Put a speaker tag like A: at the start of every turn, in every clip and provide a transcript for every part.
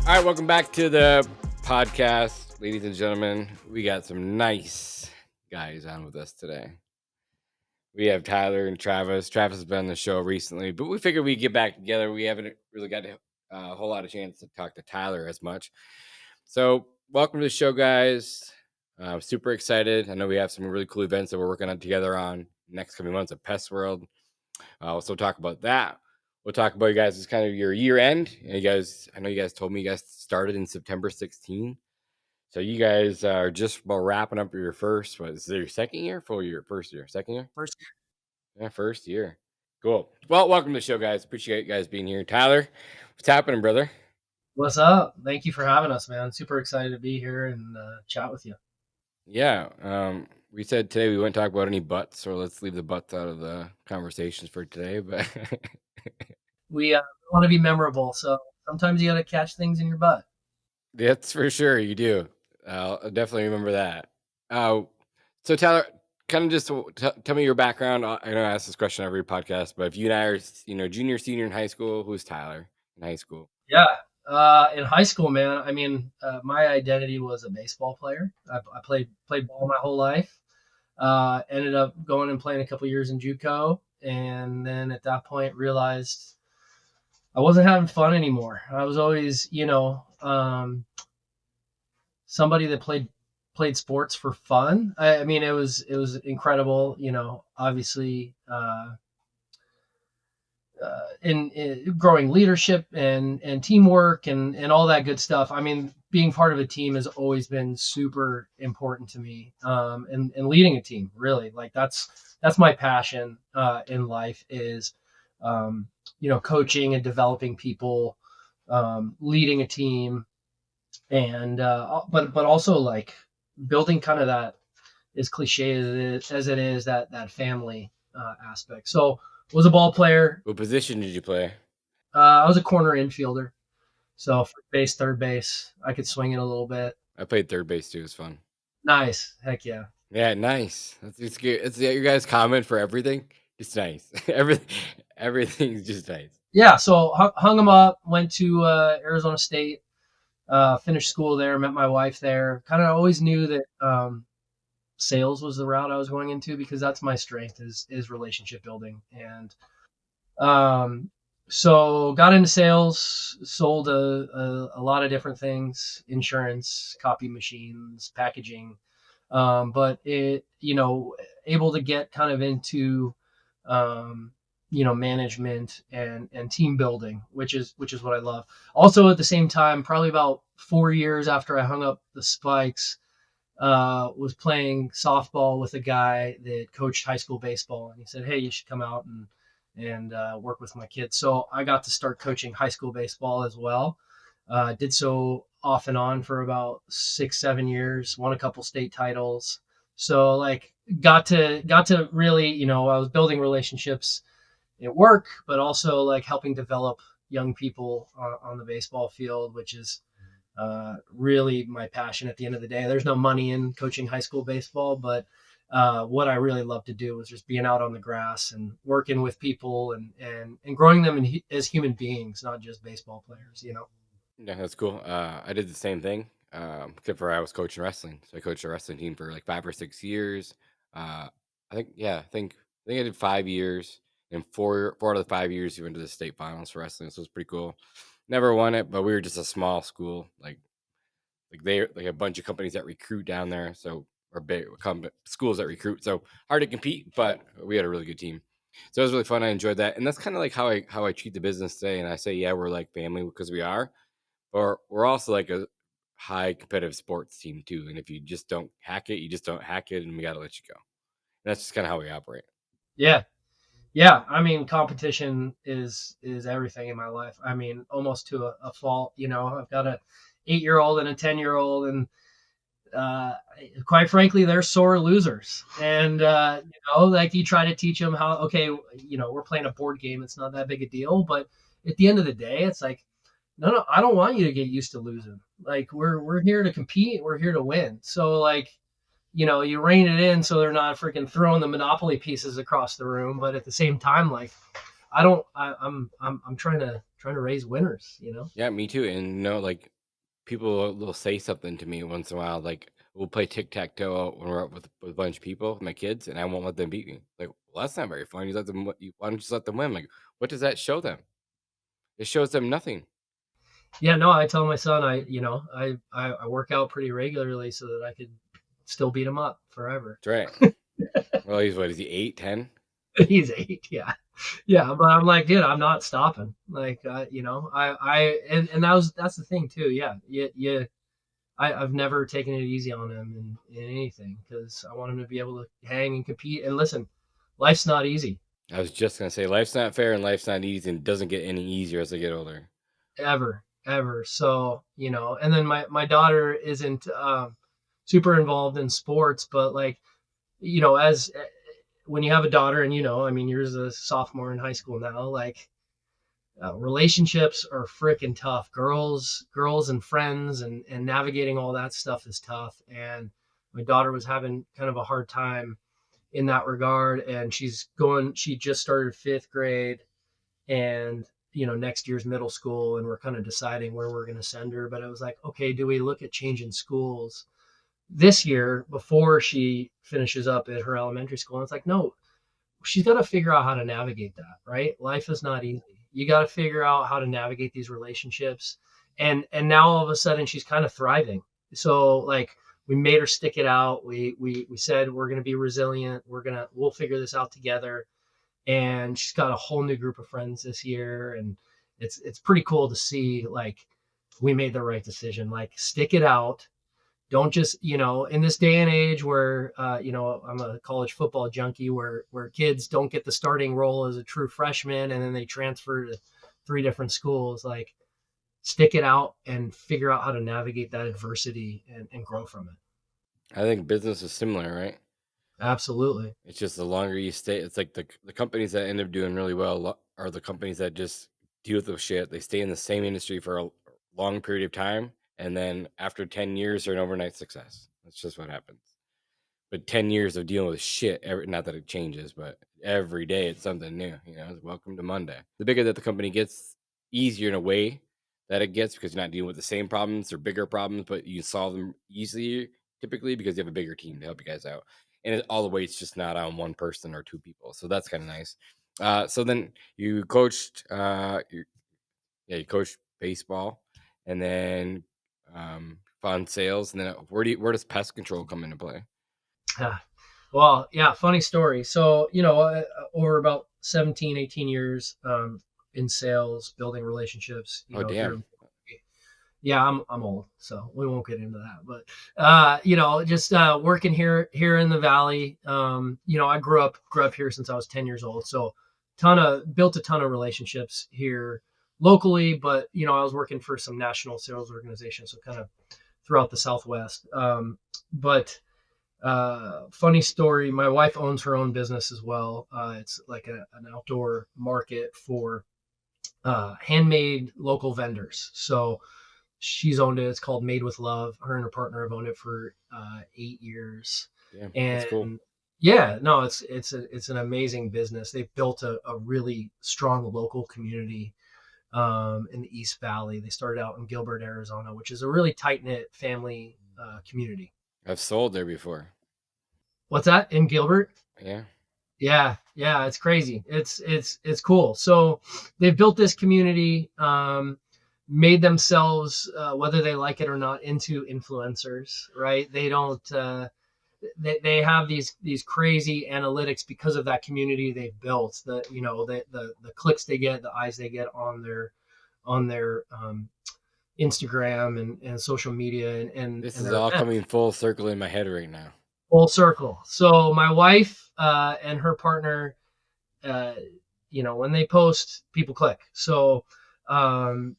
A: All right, welcome back to the podcast, ladies and gentlemen. We got some nice guys on with us today. We have Tyler and Travis. Travis has been on the show recently, but we figured we'd get back together. We haven't really got a whole lot of chance to talk to Tyler as much. So, welcome to the show, guys. I'm super excited. I know we have some really cool events that we're working on together on next coming months at Pest World. We'll still talk about that. We'll talk about you guys' kind of your year end. And I know you guys told me you guys started in September 16. So you guys are just about wrapping up your first, what is it, your second year? Full year? First year? Second year?
B: First.
A: Yeah, first year. Cool. Well, welcome to the show, guys. Appreciate you guys being here. Tyler, what's happening, brother?
B: What's up? Thank you for having us, man. Super excited to be here and chat with you.
A: Yeah. We said today we wouldn't talk about any butts, so let's leave the butts out of the conversations for today. But
B: We want to be memorable, so sometimes you got to catch things in your butt.
A: that's for sure. You do. I'll definitely remember that. So Tyler, kind of just tell me your background. I know I ask this question every podcast, but if you and I are, junior, senior in high school, who's Tyler in high school?
B: Yeah. In high school, man, I mean, my identity was a baseball player. I played ball my whole life. Ended up going and playing a couple years in JUCO, and then at that point realized I wasn't having fun anymore. I was always, somebody that played sports for fun. I mean, it was incredible. Obviously, in growing leadership and teamwork and all that good stuff. I mean, being part of a team has always been super important to me. And leading a team, really, like that's my passion in life is, coaching and developing people, leading a team, and but also like building kind of that, as cliche as it is, that family aspect. So was a ball player.
A: What position did you play?
B: I was a corner infielder, so first base, third base. I could swing it a little bit.
A: I played third base too. It was fun.
B: Nice, heck yeah.
A: Yeah, nice. It's good. It's your guys' comment for everything. Just nice. Everything's just nice.
B: Yeah, so hung them up. Went to Arizona State. Finished school there. Met my wife there. Kind of always knew that sales was the route I was going into because that's my strength is relationship building. And so got into sales, sold a lot of different things, insurance, copy machines, packaging. But able to get kind of into, management and team building, which is what I love. Also at the same time, probably about 4 years after I hung up the spikes, was playing softball with a guy that coached high school baseball, and he said, "Hey, you should come out and work with my kids." So I got to start coaching high school baseball as well. Did so off and on for about 6-7 years. Won a couple state titles. So like got to really, I was building relationships at work, but also like helping develop young people on the baseball field, which is really my passion at the end of the day. There's no money in coaching high school baseball, but what I really love to do is just being out on the grass and working with people and growing them as human beings, not just baseball players,
A: Yeah, that's cool. I did the same thing, except for I was coaching wrestling. So I coached a wrestling team for like 5 or 6 years. I think I did 5 years, and four out of the 5 years we went to the state finals for wrestling. So it was pretty cool. Never won it, but we were just a small school, like they like a bunch of companies that recruit down there. So or big schools that recruit. So hard to compete, but we had a really good team. So it was really fun. I enjoyed that, and that's kind of like how I treat the business today. And I say, yeah, we're like family because we are. Or we're also like a high competitive sports team too. And if you just don't hack it, you just don't hack it, and we got to let you go. And that's just kind of how we operate.
B: Yeah. Yeah. I mean, competition is everything in my life. I mean, almost to a fault, I've got a 8-year-old and a 10-year-old, and quite frankly, they're sore losers. And, like you try to teach them how, okay, we're playing a board game. It's not that big a deal. But at the end of the day, it's like, no, I don't want you to get used to losing. Like we're here to compete. We're here to win. So like, you rein it in so they're not freaking throwing the Monopoly pieces across the room. But at the same time, like, I'm trying to raise winners,
A: Yeah, me too. And like people will say something to me once in a while, like we'll play tic-tac-toe when we're up with a bunch of people, my kids, and I won't let them beat me. Like, well, that's not very fun. You let them. Why don't you just let them win? Like, what does that show them? It shows them nothing.
B: Yeah, no, I tell my son I work out pretty regularly so that I could still beat him up forever.
A: That's right. Well, he's what is he 8, 10?
B: He's 8, yeah. Yeah, but I'm like, dude, I'm not stopping. Like, and that's the thing too. Yeah, I've never taken it easy on him in anything because I want him to be able to hang and compete. And listen, life's not easy
A: I was just gonna say life's not fair and life's not easy and doesn't get any easier as they get older.
B: ever. So, and then my daughter isn't super involved in sports, but like, as when you have a daughter and, I mean, you're a sophomore in high school now, like, relationships are freaking tough. Girls and friends and navigating all that stuff is tough. And my daughter was having kind of a hard time in that regard. And she just started 5th grade, and next year's middle school, and we're kind of deciding where we're going to send her. But I was like, okay, do we look at changing schools this year before she finishes up at her elementary school? And it's like, no, she's got to figure out how to navigate that, right? Life is not easy. You got to figure out how to navigate these relationships. And now all of a sudden she's kind of thriving. So like, we made her stick it out. We said we're going to be resilient. We'll figure this out together. And she's got a whole new group of friends this year, and it's pretty cool to see, like, we made the right decision. Like, stick it out. Don't just, in this day and age where, I'm a college football junkie, where kids don't get the starting role as a true freshman and then they transfer to 3 different schools. Like, stick it out and figure out how to navigate that adversity and grow from it.
A: I think business is similar, right?
B: Absolutely.
A: It's just the longer you stay, it's like the companies that end up doing really well are the companies that just deal with the shit. They stay in the same industry for a long period of time, and then after 10 years, they're an overnight success. That's just what happens. But 10 years of dealing with shit, not that it changes, but every day it's something new. Welcome to Monday. The bigger that the company gets, easier in a way that it gets, because you're not dealing with the same problems or bigger problems, but you solve them easier typically because you have a bigger team to help you guys out. And all the way, it's just not on one person or 2 people. So that's kind of nice. So then you coached, you coached baseball, and then found sales, and then where does pest control come into play?
B: Well, yeah, funny story. So, over about 17, 18 years in sales, building relationships.
A: Oh, damn.
B: Yeah, I'm old, so we won't get into that. But just working here in the valley. I grew up here since I was 10 years old, so built a ton of relationships here locally. But I was working for some national sales organizations, so kind of throughout the Southwest. But funny story, my wife owns her own business as well. It's like an outdoor market for handmade local vendors. So she's owned it. It's called Made with Love. Her and her partner have owned it for 8 years.
A: Yeah,
B: and
A: that's cool.
B: Yeah, no, it's an amazing business. They've built a really strong local community in the East Valley. They started out in Gilbert, Arizona, which is a really tight knit family community.
A: I've sold there before.
B: What's that, in Gilbert?
A: Yeah.
B: Yeah, it's crazy. It's cool. So they've built this community, made themselves, whether they like it or not, into influencers, right? They don't, they have these crazy analytics because of that community they've built. The clicks they get, the eyes they get on their Instagram and social media, and
A: this is all coming full circle in my head right now.
B: Full circle. So my wife and her partner, when they post, people click. So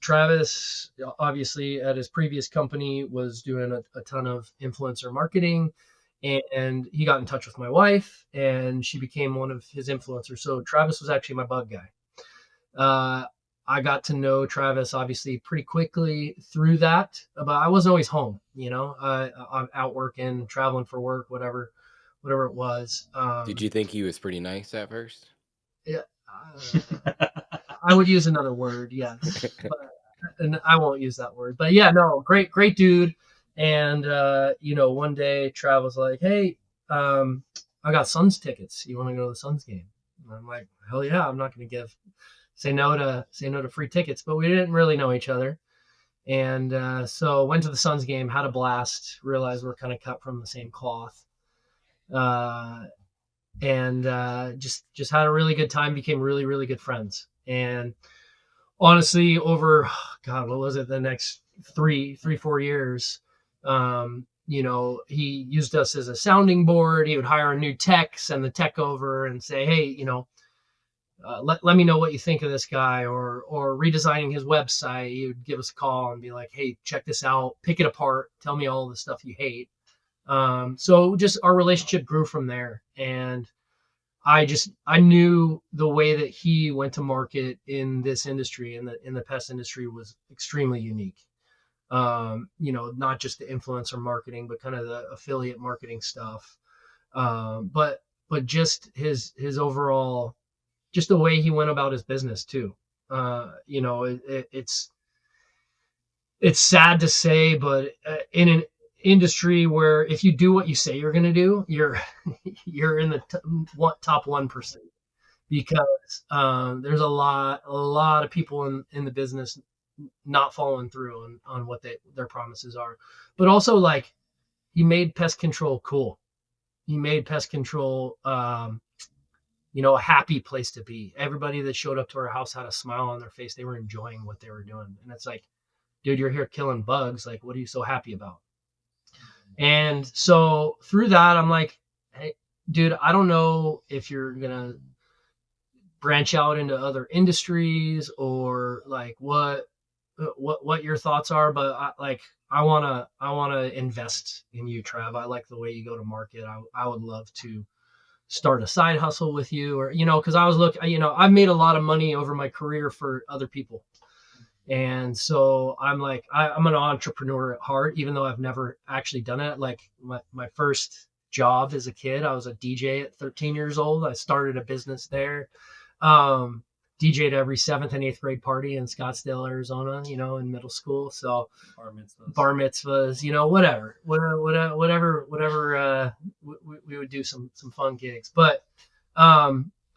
B: Travis, obviously at his previous company, was doing a ton of influencer marketing, and he got in touch with my wife, and she became one of his influencers. So Travis was actually my bug guy. I got to know Travis obviously pretty quickly through that, but I wasn't always home. I'm out working, traveling for work, whatever it was.
A: Did you think he was pretty nice at first?
B: Yeah, I would use another word, yes. and I won't use that word, but yeah, no, great dude. And one day Trav was like, "Hey, I got Suns tickets. You want to go to the Suns game?" And I'm like, "Hell yeah!" I'm not going to say no to free tickets, but we didn't really know each other. And so went to the Suns game, had a blast, realized we're kind of cut from the same cloth. And just had a really good time, became really, really good friends. And honestly, over, God, what was it? The next 4 years, he used us as a sounding board. He would hire a new tech, send the tech over and say, "Hey, let me know what you think of this guy," or redesigning his website. He would give us a call and be like, "Hey, check this out, pick it apart, tell me all the stuff you hate." So just our relationship grew from there. And I knew the way that he went to market in this industry, in the pest industry, was extremely unique. Not just the influencer marketing, but kind of the affiliate marketing stuff. But just his overall, just the way he went about his business too. It's sad to say, but in an industry where if you do what you say you're going to do, you're in the top 1%, because there's a lot of people in the business not following through on what their promises are. But also, like, he made pest control cool. He made pest control a happy place to be. Everybody that showed up to our house had a smile on their face. They were enjoying what they were doing. And it's like, dude, you're here killing bugs. Like, what are you so happy about? And so through that, I'm like, "Hey, dude, I don't know if you're going to branch out into other industries, or like what your thoughts are, but I want to invest in you, Trav. I like the way you go to market. I would love to start a side hustle with you," or, cause I was I've made a lot of money over my career for other people. And so I'm like, I'm an entrepreneur at heart, even though I've never actually done it. Like my first job as a kid, I was a DJ at 13 years old. I started a business there. DJ'd every 7th and 8th grade party in Scottsdale, Arizona, in middle school. So bar mitzvahs, whatever, we would do some fun gigs. But,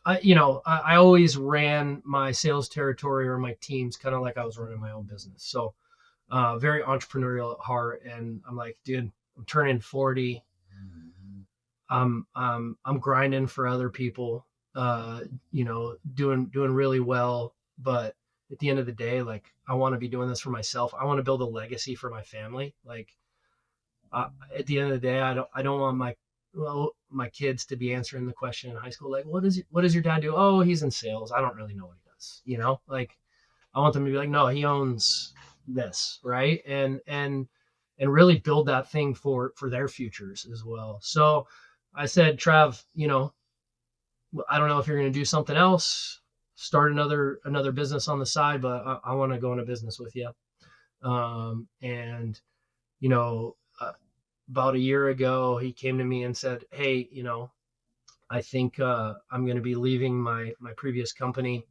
B: I always ran my sales territory or my teams kind of like I was running my own business. So, very entrepreneurial at heart. And I'm like, dude, I'm turning 40. I'm grinding for other people, doing really well. But at the end of the day, like, I want to be doing this for myself. I want to build a legacy for my family. Like, at the end of the day, I don't want my kids to be answering the question in high school, like, what does your dad do? Oh, he's in sales. I don't really know what he does. Like, I want them to be like, no, he owns this, right? And really build that thing for their futures as well. So I said, Trav, I don't know if you're going to do something else, start another business on the side, but I want to go into business with you. About a year ago, he came to me and said, "Hey, I think I'm going to be leaving my previous company,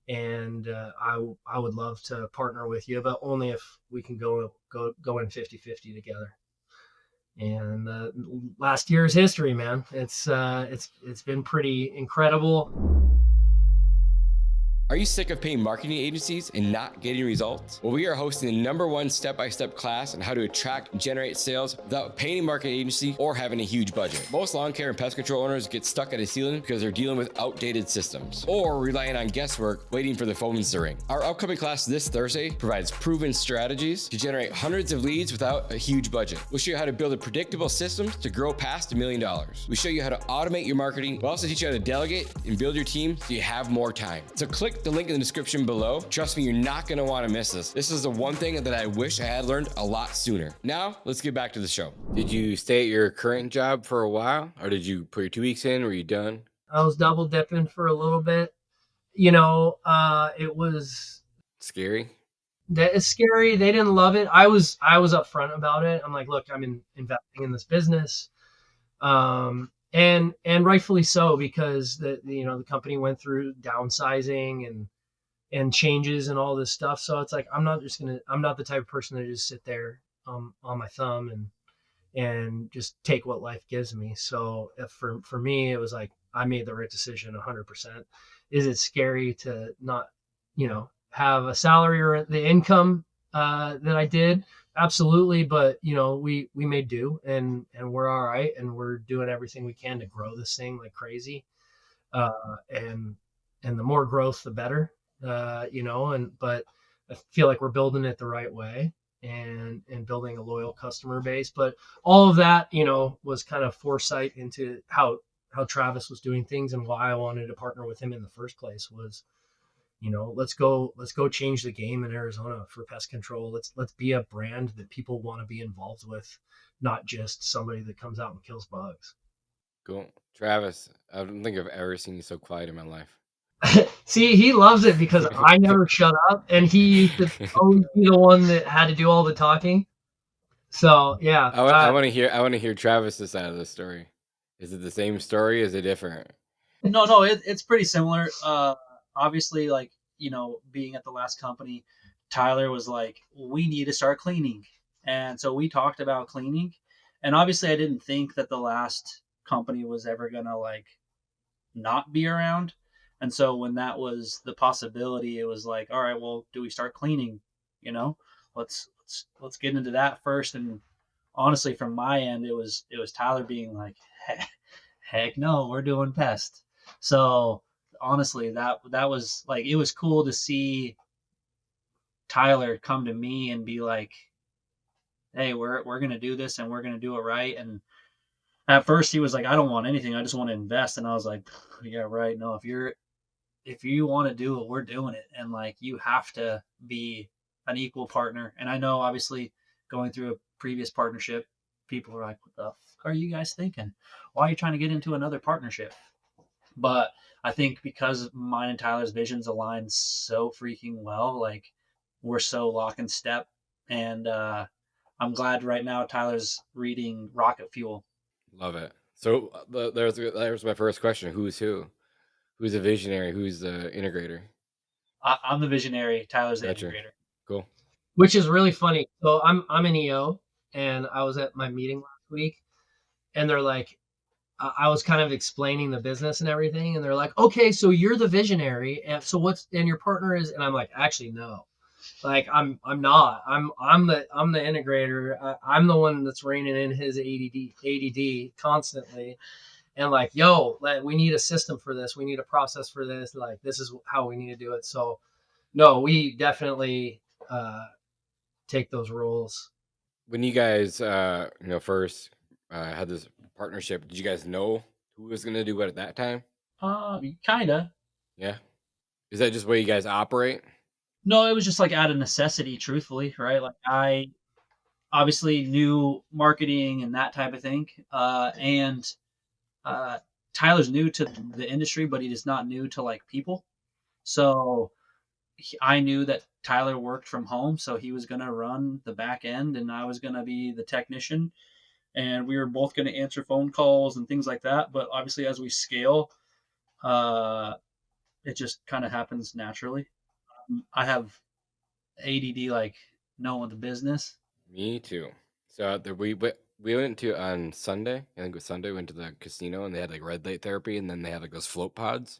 B: and I would love to partner with you, but only if we can go in 50-50 together." And last year's history, man. It's been pretty incredible.
A: Are you sick of paying marketing agencies and not getting results? Well, we are hosting the #1 step-by-step class on how to attract and generate sales without paying a marketing agency or having a huge budget. Most lawn care and pest control owners get stuck at a ceiling because they're dealing with outdated systems or relying on guesswork waiting for the phones to ring. Our upcoming class this Thursday provides proven strategies to generate hundreds of leads without a huge budget. We'll show you how to build a predictable system to grow past $1 million. We show you how to automate your marketing. We'll also teach you how to delegate and build your team so you have more time. So click the link in the description below. Trust me, you're not going to want to miss this. This is the one thing that I wish I had learned a lot sooner. Now, let's get back to the show. Did you stay at your current job for a while, or did you put your 2 weeks in? Were you done?
B: I was double dipping for a little bit. It was
A: scary.
B: It's scary. They didn't love it. I was upfront about it. I'm like, look, I'm investing in this business. And rightfully so, because the company went through downsizing, and changes and all this stuff. So it's like I'm not the type of person to just sit there on my thumb and just take what life gives me. So if for me, it was like I made the right decision 100%. Is it scary to not, have a salary or the income that I did? Absolutely, but we made do, and we're all right, and we're doing everything we can to grow this thing like crazy. And the more growth, the better. But I feel like we're building it the right way and building a loyal customer base. But all of that, was kind of foresight into how Travis was doing things and why I wanted to partner with him in the first place was, let's go change the game in Arizona for pest control. Let's be a brand that people want to be involved with, not just somebody that comes out and kills bugs.
A: Cool. Travis, I don't think I've ever seen you so quiet in my life.
B: See, he loves it because I never shut up, and he used to always be the one that had to do all the talking. So yeah,
A: I want to hear Travis's side of the story. Is it the same story? Is it different?
C: No, it's pretty similar. Obviously, like, being at the last company, Tyler was like, we need to start cleaning. And so we talked about cleaning. And obviously, I didn't think that the last company was ever going to like not be around. And so when that was the possibility, it was like, all right, well, do we start cleaning? Let's get into that first. And honestly, from my end, it was Tyler being like, heck no, we're doing pest. So honestly, that was like, it was cool to see Tyler come to me and be like, hey, we're gonna do this and we're gonna do it right. And at first he was like, I don't want anything, I just want to invest. And I was like, yeah, right. No, if you want to do it, we're doing it. And like, you have to be an equal partner. And I know obviously going through a previous partnership, people are like, what the fuck are you guys thinking? Why are you trying to get into another partnership? But I think because mine and Tyler's visions align so freaking well, like we're so lock and step. And I'm glad right now Tyler's reading Rocket Fuel.
A: Love it. So there's my first question. Who's who? Who's a visionary? Who's the integrator?
C: I'm the visionary. Tyler's the
A: Gotcha.
C: integrator.
A: Cool.
B: which is really funny. So I'm an EO, and I was at my meeting last week, and they're like, I was kind of explaining the business and everything, and they're like, okay, so you're the visionary, and so and your partner is, and I'm like, actually no, like I'm not. I'm the integrator. I'm the one that's reining in his ADD constantly, and like, yo, we need a system for this. We need a process for this. Like, this is how we need to do it. So no, we definitely take those roles.
A: When you guys, first had this partnership, did you guys know who was going to do what at that time?
C: Kinda.
A: Yeah. Is that just the way you guys operate?
C: No, it was just like out of necessity, truthfully, right? Like I obviously knew marketing and that type of thing. And Tyler's new to the industry, but he is not new to like people. So I knew that Tyler worked from home, so he was going to run the back end and I was going to be the technician. And we were both going to answer phone calls and things like that. But obviously, as we scale, it just kind of happens naturally. I have ADD like no one's business.
A: Me too. So we went to on Sunday. I think it was Sunday. We went to the casino and they had like red light therapy, and then they had like those float pods.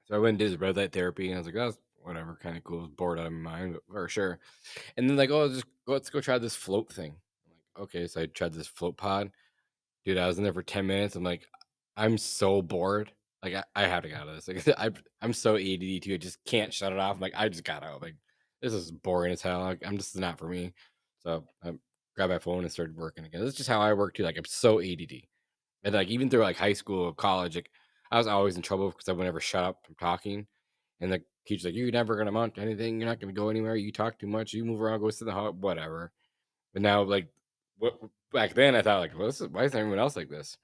A: So I went and did red light therapy, and I was like, oh, whatever, kind of cool. I was bored out of my mind, but for sure. And then like, oh, let's go try this float thing. I'm like, okay, so I tried this float pod. Dude, I was in there for 10 minutes. I'm like, I'm so bored. Like, I have to get out of this. Like, I'm so ADD too. I just can't shut it off. I'm like, I just got out. Like, this is boring as hell. Like, I'm just not for me. So I grabbed my phone and started working again. This is just how I work too. Like, I'm so ADD. And like, even through like high school or college, like, I was always in trouble because I would never shut up from talking. And the teacher's like, you're never going to amount to anything. You're not going to go anywhere. You talk too much. You move around, go sit in the hall, whatever. But now, like, what back then I thought like, well, why isn't everyone else like this?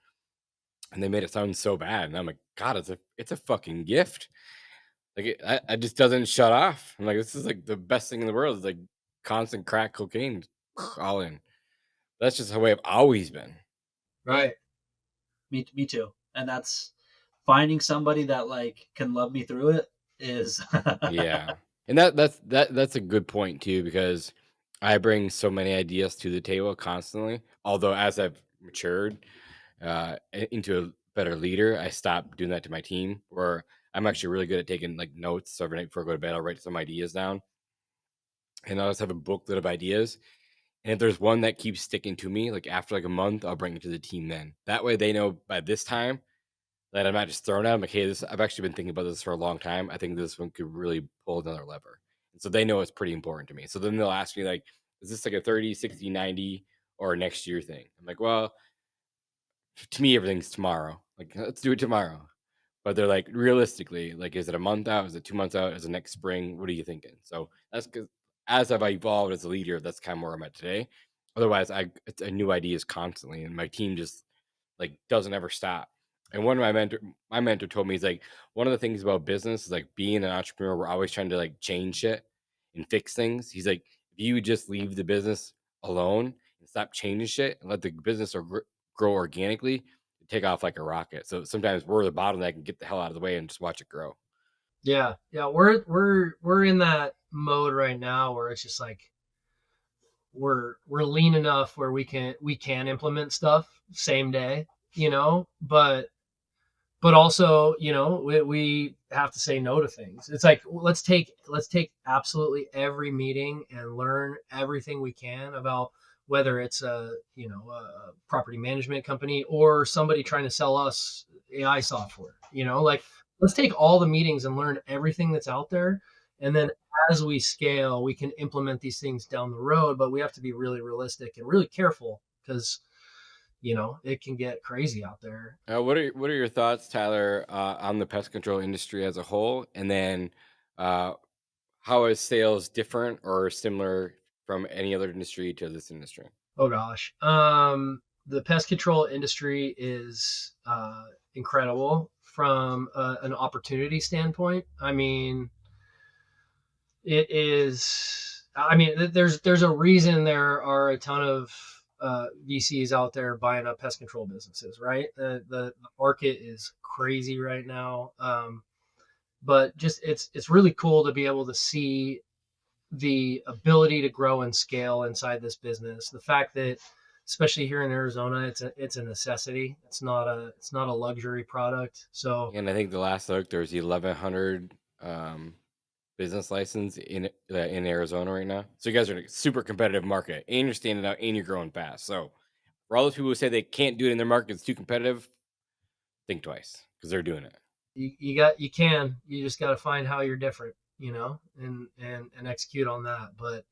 A: And they made it sound so bad, and I'm like, God, it's a fucking gift. Like I just doesn't shut off. I'm like, this is like the best thing in the world. It's like constant crack cocaine, all in. That's just the way I've always been.
B: Right.
C: Me too. And that's finding somebody that like can love me through it is.
A: Yeah. And that's a good point too, because I bring so many ideas to the table constantly. Although as I've matured into a better leader, I stopped doing that to my team. Where I'm actually really good at taking like notes. So every night before I go to bed, I'll write some ideas down, and I'll just have a booklet of ideas. And if there's one that keeps sticking to me, like after like a month, I'll bring it to the team. Then that way they know by this time that I'm not just throwing at them. Like, hey, this I've actually been thinking about this for a long time. I think this one could really pull another lever. And so they know it's pretty important to me. So then they'll ask me like, is this like a 30, 60, 90 or a next year thing? I'm like, well, to me, everything's tomorrow. Like, let's do it tomorrow. But they're like, realistically, like, is it a month out? Is it 2 months out? Is it next spring? What are you thinking? So that's because as I've evolved as a leader, that's kind of where I'm at today. Otherwise, it's a new ideas constantly, and my team just like doesn't ever stop. And one of my mentor told me, he's like, one of the things about business is like being an entrepreneur, we're always trying to like change shit and fix things. He's like, if you just leave the business alone and stop changing shit and let the business grow organically, take off like a rocket. So sometimes we're the bottleneck and get the hell out of the way and just watch it grow.
B: Yeah, we're in that mode right now where it's just like we're lean enough where we can implement stuff same day, but also, we have to say no to things. It's like let's take absolutely every meeting and learn everything we can about whether it's a property management company or somebody trying to sell us AI software. Like let's take all the meetings and learn everything that's out there, and then as we scale, we can implement these things down the road. But we have to be really realistic and really careful because it can get crazy out there.
A: What are your thoughts, Tyler, on the pest control industry as a whole? And then uh, how is sales different or similar from any other industry to this industry?
B: Oh gosh. The pest control industry is incredible from an opportunity standpoint. I mean, it is. I mean, there's a reason there are a ton of VCs out there buying up pest control businesses, right? The market is crazy right now. But just it's really cool to be able to see the ability to grow and scale inside this business. The fact that, especially here in Arizona, it's a necessity. It's not a luxury product. So
A: And I think the last look, there's 1,100 business license in Arizona right now. So you guys are in a super competitive market, and you're standing out, and you're growing fast. So for all those people who say they can't do it in their market, it's too competitive, think twice because they're doing it.
B: you just got to find how you're different, and execute on that. But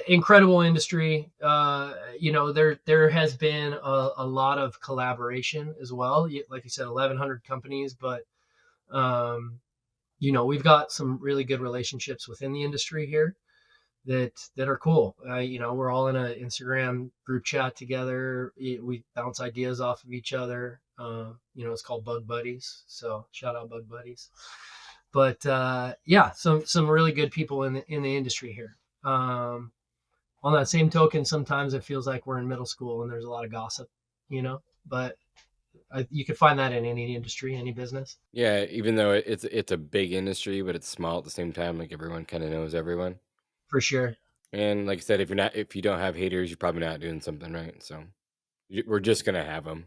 B: incredible industry. There has been a lot of collaboration as well. Like you said, 1,100 companies, but we've got some really good relationships within the industry here that are cool. We're all in an Instagram group chat together. We bounce ideas off of each other. It's called Bug Buddies. So shout out Bug Buddies. But yeah, some really good people in the industry here. On that same token, sometimes it feels like we're in middle school and there's a lot of gossip, but you could find that in any industry, any business.
A: Yeah, even though it's a big industry, but it's small at the same time. Like everyone kind of knows everyone.
B: For sure.
A: And like I said, if you don't have haters, you're probably not doing something right. So we're just gonna have them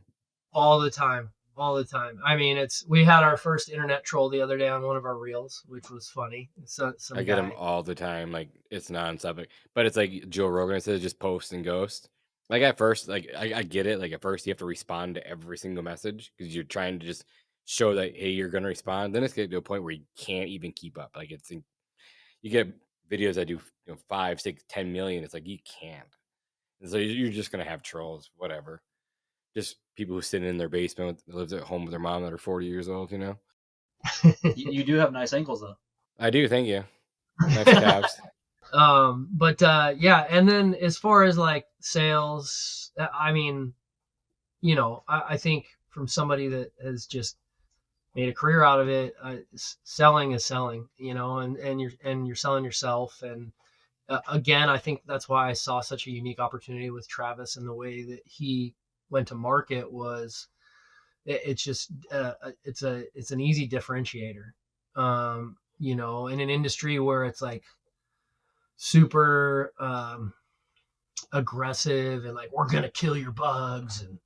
B: All the time. All the time. I mean, we had our first internet troll the other day on one of our reels, which was funny. So
A: I get them all the time. Like it's nonstop. But it's like Joe Rogan says, just post and ghost. Like at first, like I get it. Like at first, you have to respond to every single message because you're trying to just show that hey, you're gonna respond. Then it's getting to a point where you can't even keep up. Like you get videos that do 5, 6, 10 million. It's like you can't. And so you're just gonna have trolls, whatever. Just people who sit in their basement, lives at home with their mom that are 40 years old.
C: You do have nice ankles though.
A: I do. Thank you. Nice calves.
B: But yeah, and then as far as like sales, I mean, I think from somebody that has just made a career out of it, selling is selling, and you're selling yourself. And again, I think that's why I saw such a unique opportunity with Travis, and the way that he went to market was it's just it's an easy differentiator. you know, in an industry where it's like super aggressive and like, we're going to kill your bugs. And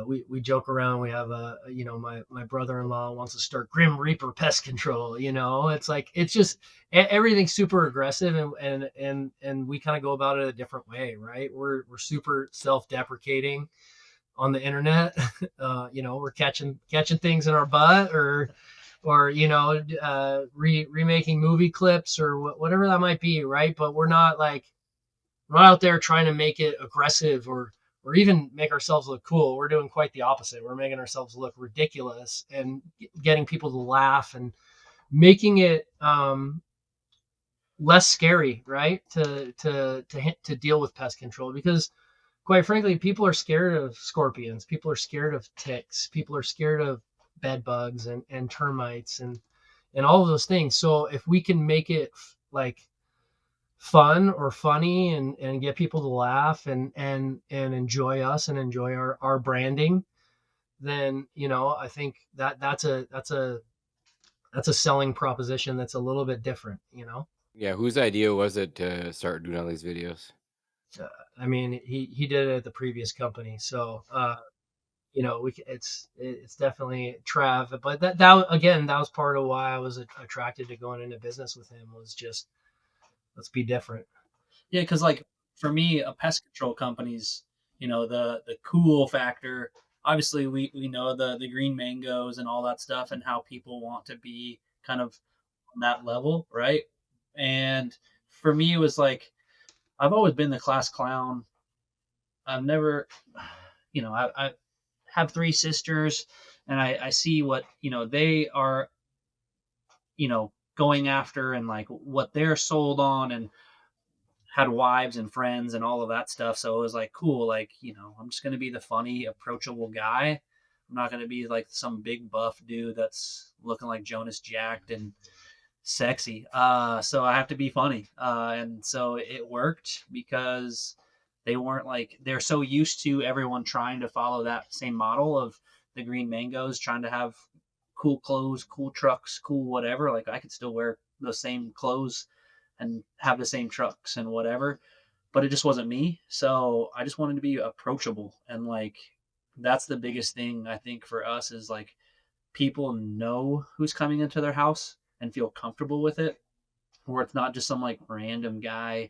B: we joke around. We have you know, my brother-in-law wants to start Grim Reaper Pest Control. You know, it's like, it's just everything's super aggressive, and we kind of go about it a different way, right? We're super self-deprecating on the internet. You know, we're catching things in our butt, or you know, remaking movie clips or whatever that might be, right? But we're not out there trying to make it aggressive or even make ourselves look cool. We're doing quite the opposite. We're making ourselves look ridiculous and getting people to laugh and making it less scary, right? To deal with pest control, because quite frankly, people are scared of scorpions. People are scared of ticks. People are scared of bed bugs and termites and all of those things. So if we can make it like fun or funny and get people to laugh and enjoy us and enjoy our branding, then, you know, I think that's a selling proposition that's a little bit different, you know?
A: Yeah, whose idea was it to start doing all these videos?
B: I mean, he did it at the previous company. So, you know, it's definitely Trav, but that again, that was part of why I was attracted to going into business with him, was just, let's be different.
C: Yeah, because like for me, a pest control company's, you know, the cool factor. Obviously, we know the green mangoes and all that stuff, and how people want to be kind of on that level, right? And for me, it was like I've always been the class clown. I've never, you know, I have three sisters, and I see what, you know, they are, you know, going after, and like what they're sold on, and had wives and friends and all of that stuff. So it was like, cool, like, you know, I'm just going to be the funny, approachable guy. I'm not going to be like some big buff dude that's looking like Jonas jacked and sexy. So I have to be funny. And so it worked because they're so used to everyone trying to follow that same model of the green mangoes, trying to have cool clothes, cool trucks, cool whatever. Like I could still wear the same clothes and have the same trucks and whatever, but it just wasn't me. So I just wanted to be approachable. And like, that's the biggest thing I think for us, is like people know who's coming into their house and feel comfortable with it, where it's not just some like random guy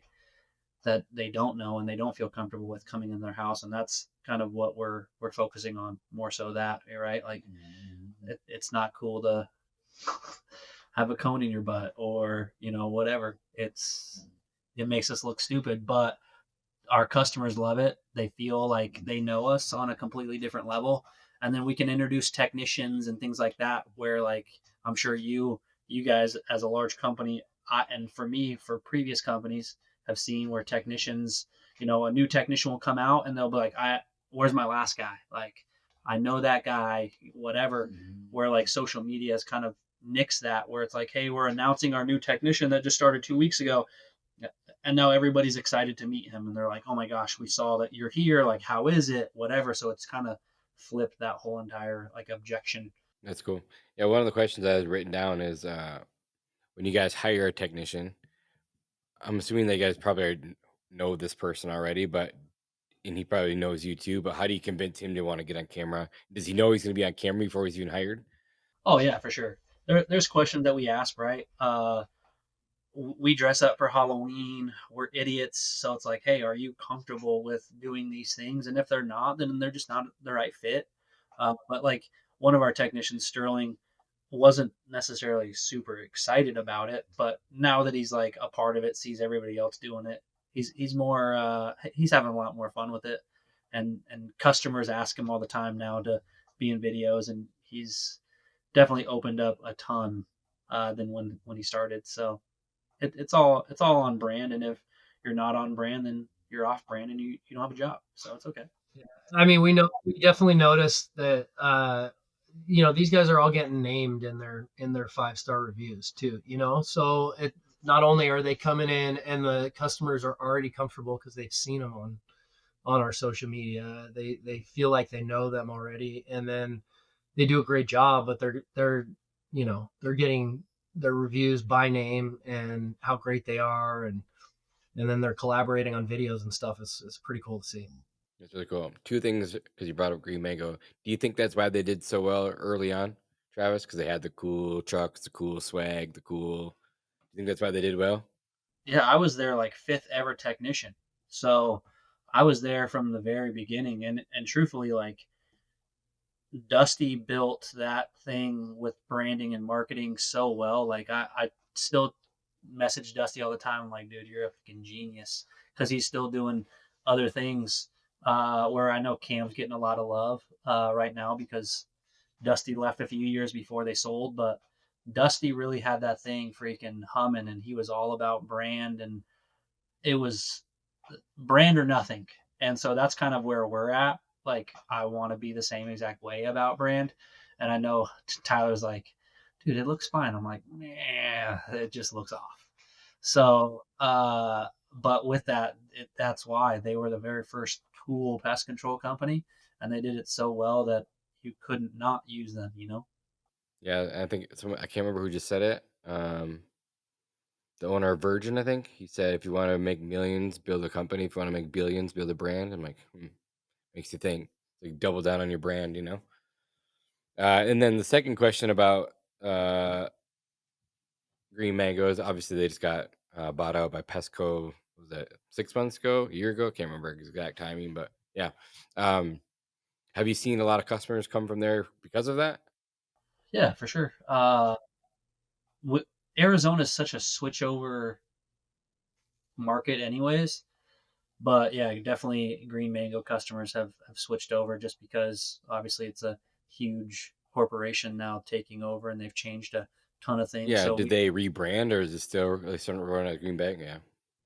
C: that they don't know and they don't feel comfortable with coming in their house. And that's kind of what we're focusing on, more so that, right? Like it's not cool to have a cone in your butt, or, you know, whatever. It makes us look stupid, but our customers love it. They feel like they know us on a completely different level. And then we can introduce technicians and things like that, where like, I'm sure you guys as a large company, and for me, for previous companies, have seen where technicians, you know, a new technician will come out and they'll be like, where's my last guy? Like, I know that guy, whatever. Where like social media has kind of nixed that, where it's like, hey, we're announcing our new technician that just started 2 weeks ago, and now everybody's excited to meet him, and they're like, oh my gosh, we saw that you're here, like, how is it, whatever. So it's kind of flipped that whole entire like objection.
A: That's cool. Yeah, one of the questions I had written down is when you guys hire a technician, I'm assuming that you guys probably know this person already, and he probably knows you too, but how do you convince him to want to get on camera? Does he know he's going to be on camera before he's even hired?
C: Oh yeah, for sure. There's questions that we ask, right? We dress up for Halloween. We're idiots. So it's like, hey, are you comfortable with doing these things? And if they're not, then they're just not the right fit. But like one of our technicians, Sterling, wasn't necessarily super excited about it, but now that he's like a part of it, sees everybody else doing it, he's more he's having a lot more fun with it. And customers ask him all the time now to be in videos, and he's definitely opened up a ton than when he started. So it's all on brand, and if you're not on brand, then you're off brand, and you don't have a job, so it's okay.
B: Yeah. I mean, we definitely noticed that, you know, these guys are all getting named in their 5-star reviews too, you know? So it, not only are they coming in and the customers are already comfortable because they've seen them on our social media, they feel like they know them already, and then they do a great job, but they're they're getting their reviews by name and how great they are, and then they're collaborating on videos and stuff. It's pretty cool to see.
A: That's really cool. Two things, because you brought up Green Mango. Do you think that's why they did so well early on, Travis? Because they had the cool trucks, the cool swag, the cool. Do you think that's why they did well?
C: Yeah, I was their like fifth ever technician. So I was there from the very beginning, and truthfully, like Dusty built that thing with branding and marketing so well. Like I still message Dusty all the time. I'm like, dude, you're a fucking genius, because he's still doing other things. Where I know Cam's getting a lot of love right now because Dusty left a few years before they sold, but Dusty really had that thing freaking humming, and he was all about brand, and it was brand or nothing. And so that's kind of where we're at. Like, I want to be the same exact way about brand. And I know Tyler's like, dude, it looks fine. I'm like, yeah, it just looks off. So, but with that, that's why they were the very first cool pest control company, and they did it so well that you couldn't not use them, you know?
A: Yeah, I think I can't remember who just said it. The owner of Virgin, I think he said, if you want to make millions, build a company. If you want to make billions, build a brand. I'm like, makes you think. Like double down on your brand, you know. And then the second question about Green Mangoes. Obviously, they just got bought out by Pesco. Was that 6 months ago, a year ago? Can't remember exact timing, but yeah. Um, have you seen a lot of customers come from there because of that?
C: Yeah, for sure. Arizona is such a switchover market, anyways. But yeah, definitely Green Mango customers have switched over just because obviously it's a huge corporation now taking over, and they've changed a ton of things.
A: Yeah.
C: So
A: Did they rebrand, or is it still they starting to run at Green Bag? Yeah.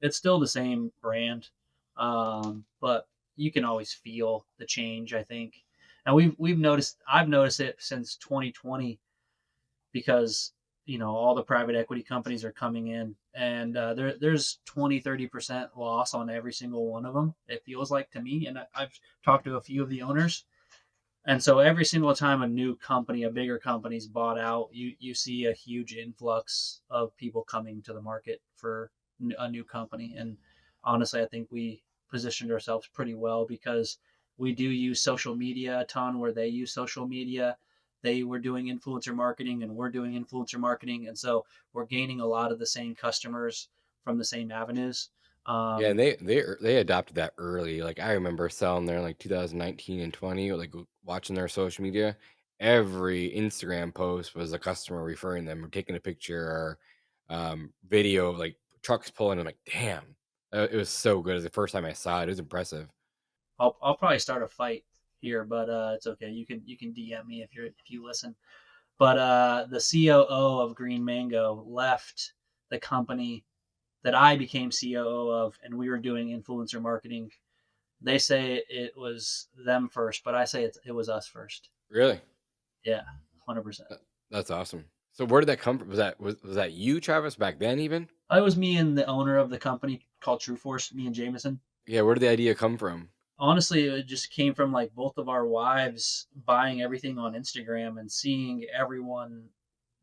C: it's still the same brand, but you can always feel the change, I think. And I've noticed it since 2020, because all the private equity companies are coming in, and there's 20-30% loss on every single one of them, it feels like to me. And I've talked to a few of the owners, and so every single time a new company, a bigger company's bought out, you see a huge influx of people coming to the market for a new company. And honestly, I think we positioned ourselves pretty well, because we do use social media a ton where they use social media. They were doing influencer marketing and we're doing influencer marketing, and so we're gaining a lot of the same customers from the same avenues.
A: Yeah, and
C: um,
A: they adopted that early. Like I remember selling there in like 2019 and 20, like watching their social media. Every Instagram post was a customer referring them or taking a picture or video of like trucks pulling. I'm like, damn, it was so good. It was the first time I saw it. It was impressive.
C: I'll probably start a fight here, but it's okay. You can DM me if you listen. But the COO of Green Mango left the company that I became COO of, and we were doing influencer marketing. They say it was them first, but I say it was us first.
A: Really,
C: Yeah, 100%.
A: that's awesome. So where did that come from? Was that you, Travis, back then even?
C: It was me and the owner of the company called True Force, me and Jameson.
A: Yeah, where did the idea come from?
C: Honestly, it just came from like both of our wives buying everything on Instagram and seeing everyone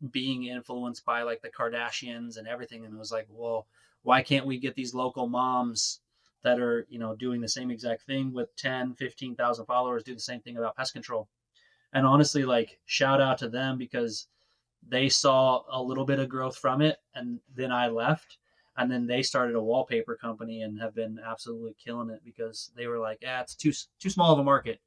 C: being influenced by like the Kardashians and everything. And it was like, well, why can't we get these local moms that are, doing the same exact thing with 10, 15,000 followers, do the same thing about pest control? And honestly, like, shout out to them, because they saw a little bit of growth from it. And then I left, and then they started a wallpaper company and have been absolutely killing it, because they were like, yeah, it's too small of a market.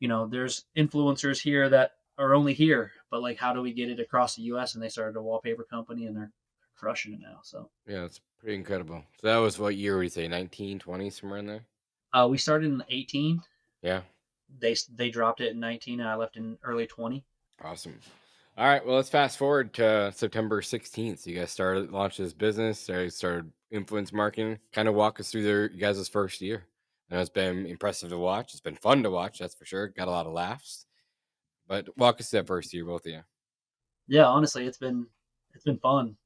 C: There's influencers here that are only here, but like, how do we get it across the US? And they started a wallpaper company, and they're crushing it now. So
A: Yeah, it's pretty incredible. So that was what year would you say? 19, 20, somewhere in there?
C: we started in 18.
A: Yeah.
C: They dropped it in 19, and I left in early 20.
A: Awesome. All right. Well, let's fast forward to September 16th. You guys started launched this business, started influence marketing. Kind of walk us through you guys' first year. I know it's been impressive to watch. It's been fun to watch, that's for sure. Got a lot of laughs. But walk us through that first year, both of you.
C: Yeah, honestly, it's been fun.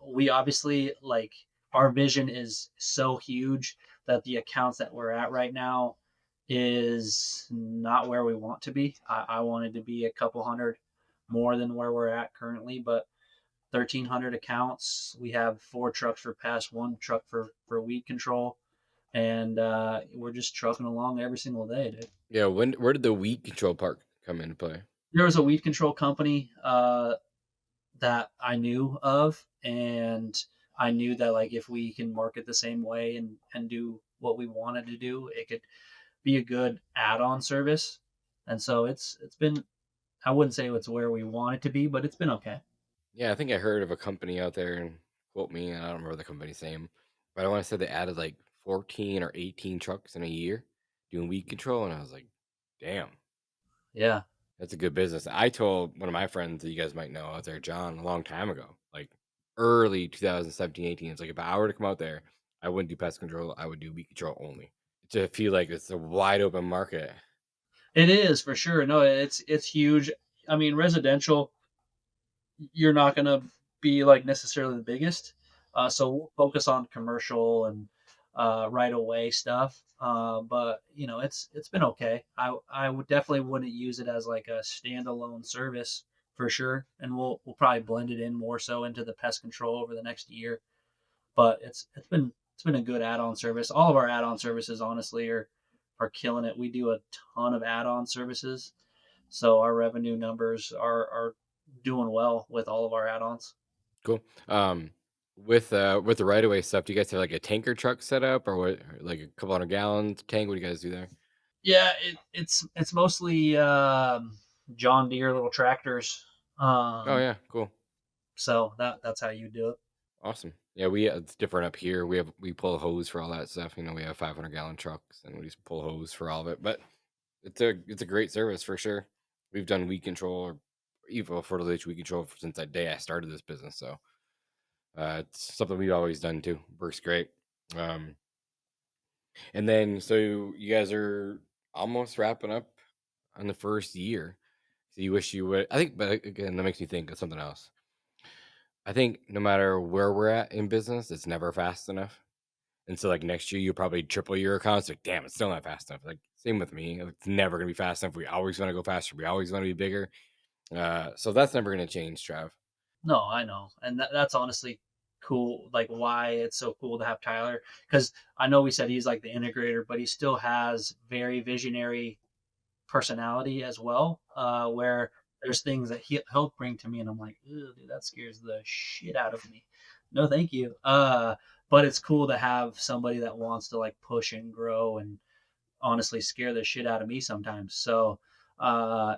C: We obviously, like, our vision is so huge that the accounts that we're at right now is not where we want to be. I wanted to be a couple hundred. more than where we're at currently, but 1,300 accounts. We have 4 trucks for pest, 1 truck for weed control, and we're just trucking along every single day, dude.
A: Yeah, where did the weed control part come into play?
C: There was a weed control company that I knew of, and I knew that like if we can market the same way and do what we wanted to do, it could be a good add-on service. And so it's been, I wouldn't say it's where we want it to be, but it's been okay.
A: Yeah, I think I heard of a company out there, and quote me, I don't remember the company's name, but I want to say they added like 14 or 18 trucks in a year doing weed control, and I was like, damn,
C: Yeah.
A: that's a good business. I told one of my friends that you guys might know out there, John, a long time ago, like early 2017, 18. It's like if I were to come out there, I wouldn't do pest control, I would do weed control only. To feel like it's a wide open market.
C: It is for sure. No, it's huge. I mean, residential, you're not going to be like necessarily the biggest. So we'll focus on commercial and right away stuff. But you know, it's been okay. I would definitely wouldn't use it as like a standalone service for sure. And we'll probably blend it in more so into the pest control over the next year. But it's been a good add-on service. All of our add-on services honestly are killing it. We do a ton of add-on services. So our revenue numbers are doing well with all of our add-ons.
A: Cool. With the right away stuff, do you guys have like a tanker truck set up, or what, or like a couple 100 gallon tank? What do you guys do there?
C: Yeah, it's mostly John Deere little tractors.
A: Oh yeah, cool,
C: So that's how you do it.
A: awesome. Yeah, it's different up here. We pull a hose for all that stuff. You know, we have 500 gallon trucks, and we just pull hose for all of it. But it's a great service for sure. We've done weed control or even fertilization weed control since that day I started this business. So it's something we've always done too. Works great. Um, and then so you guys are almost wrapping up on the first year. So you wish you would. I think, but again, that makes me think of something else. I think no matter where we're at in business, it's never fast enough. And so, like next year, you probably triple your accounts. Like, damn, it's still not fast enough. Like, same with me. It's never gonna be fast enough. We always want to go faster. We always want to be bigger. So that's never gonna change, Trav.
C: No, I know, and that's honestly cool. Like why it's so cool to have Tyler, because I know we said he's like the integrator, but he still has very visionary personality as well. Where there's things that he'll bring to me, and I'm like, dude, that scares the shit out of me. No, thank you. But it's cool to have somebody that wants to like push and grow and honestly scare the shit out of me sometimes. So uh,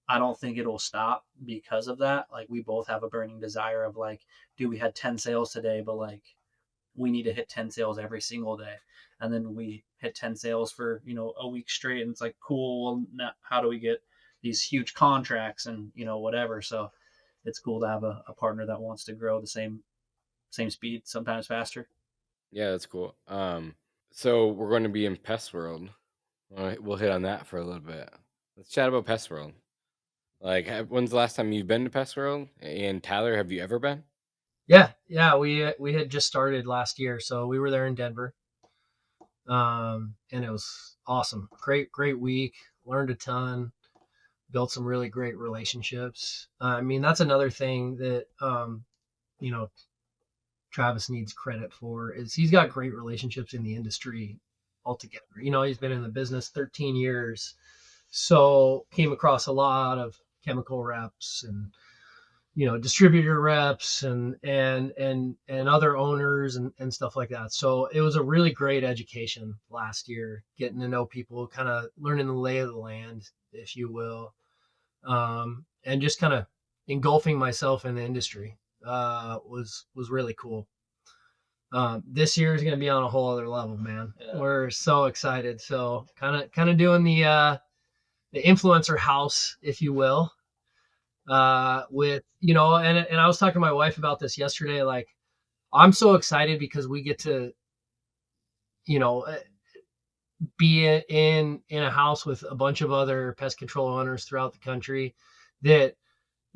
C: I don't think it'll stop because of that. Like we both have a burning desire of like, dude, we had 10 sales today, but like we need to hit 10 sales every single day. And then we hit 10 sales for, a week straight. And it's like, cool. Well, now how do we get these huge contracts and, whatever. So it's cool to have a partner that wants to grow the same speed, sometimes faster.
A: Yeah, that's cool. So we're going to be in Pest World. We'll hit on that for a little bit. Let's chat about Pest World. Like, when's the last time you've been to Pest World? And Tyler, have you ever been?
B: Yeah. We had just started last year, so we were there in Denver, and it was awesome. Great week. Learned a ton. Built some really great relationships. I mean, that's another thing that you know Travis needs credit for is he's got great relationships in the industry altogether. He's been in the business 13 years, so came across a lot of chemical reps and distributor reps and other owners and stuff like that. So it was a really great education last year, getting to know people, kind of learning the lay of the land, if you will, and just kind of engulfing myself in the industry was really cool. This year is going to be on a whole other level, man. Yeah. We're so excited. So kind of doing the influencer house, if you will, with, and I was talking to my wife about this yesterday. Like, I'm so excited because we get to, be in a house with a bunch of other pest control owners throughout the country that,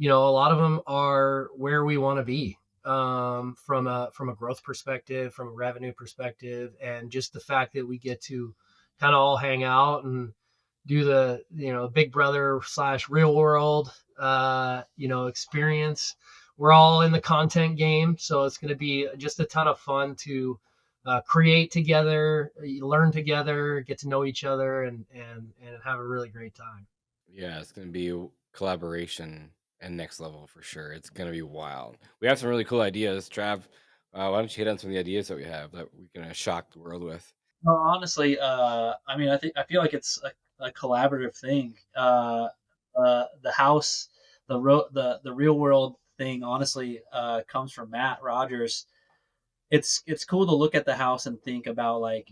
B: a lot of them are where we want to be, from a growth perspective, from a revenue perspective, and just the fact that we get to kind of all hang out and do the Big Brother / real world experience. We're all in the content game, so it's going to be just a ton of fun to create together, learn together, get to know each other, and have a really great time.
A: Yeah, it's going to be collaboration and next level for sure. It's going to be wild. We have some really cool ideas. Trav, why don't you hit on some of the ideas that we have that we can shock the world with?
C: Well, honestly, I mean, I feel like it's a collaborative thing. The house, the real world thing, honestly, comes from Matt Rogers. It's cool to look at the house and think about, like,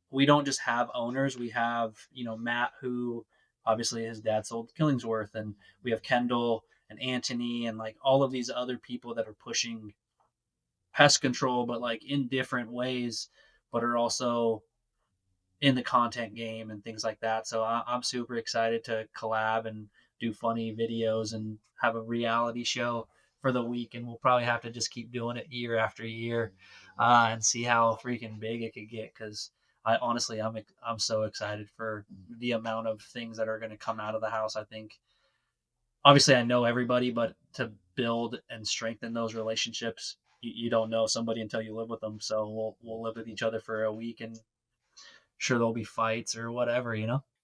C: we don't just have owners. We have, Matt, who obviously his dad sold Killingsworth, and we have Kendall and Anthony and like all of these other people that are pushing pest control, but like in different ways, but are also in the content game and things like that. So I'm super excited to collab and do funny videos and have a reality show for the week. And we'll probably have to just keep doing it year after year and see how freaking big it could get. Because I honestly, I'm so excited for the amount of things that are going to come out of the house. I think obviously I know everybody, but to build and strengthen those relationships, you don't know somebody until you live with them. So we'll live with each other for a week, and sure there'll be fights or whatever.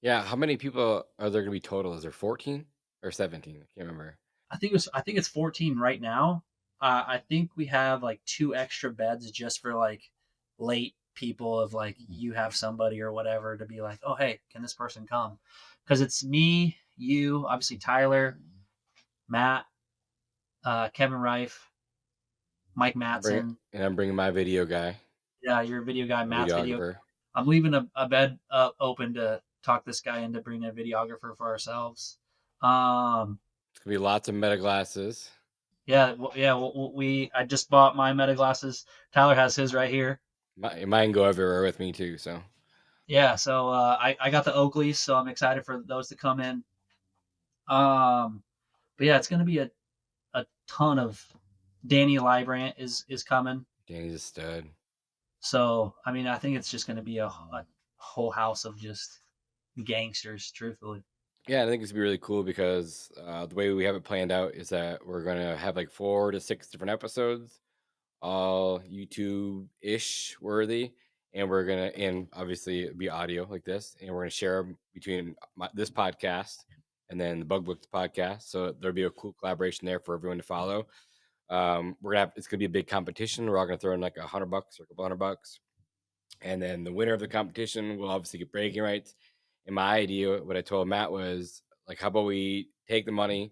A: Yeah, how many people are there going to be total? Is there 14 or 17? I can't remember.
C: I think it's 14 right now. I think we have like 2 extra beds just for like late people, of like you have somebody or whatever to be like, oh hey, can this person come? Because it's me, you, obviously Tyler, Matt, Kevin Rife, Mike Matson.
A: I'm bringing my video guy,
C: Yeah, you're a video guy, Matt's video.
A: videographer.
C: I'm leaving a bed open to talk this guy into bringing a videographer for ourselves.
A: It's gonna be lots of meta glasses.
C: Yeah, I just bought my meta glasses. Tyler has his right here.
A: Mine go everywhere with me too. So
C: Yeah, so I got the Oakleys, so I'm excited for those to come in. But yeah, it's gonna be a ton of Danny Librant is coming.
A: Danny's a stud.
C: So I mean, I think it's just gonna be a whole house of just gangsters, truthfully.
A: Yeah, I think it's gonna be really cool because the way we have it planned out is that we're gonna have like 4 to 6 different episodes, all YouTube-ish worthy, and we're gonna and obviously be audio like this, and we're gonna share them between this podcast and then the Bug Books podcast. So there'll be a cool collaboration there for everyone to follow. We're gonna have it's gonna be a big competition. We're all gonna throw in like $100 or a couple $100, and then the winner of the competition will obviously get bragging rights. And my idea, what I told Matt was like, how about we take the money,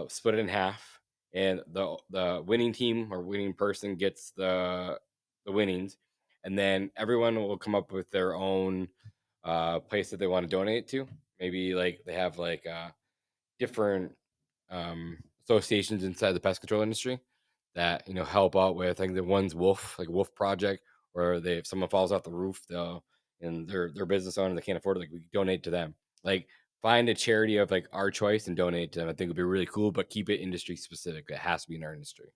A: split it in half, and the winning team or winning person gets the winnings, and then everyone will come up with their own place that they want to donate to. Maybe like they have like different associations inside the pest control industry that help out with. I think the one's Wolf, like Wolf Project, where they if someone falls off the roof, they'll and their business owner they can't afford it, like we donate to them. Like find a charity of like our choice and donate to them. I think would be really cool, but keep it industry specific. It has to be in our industry.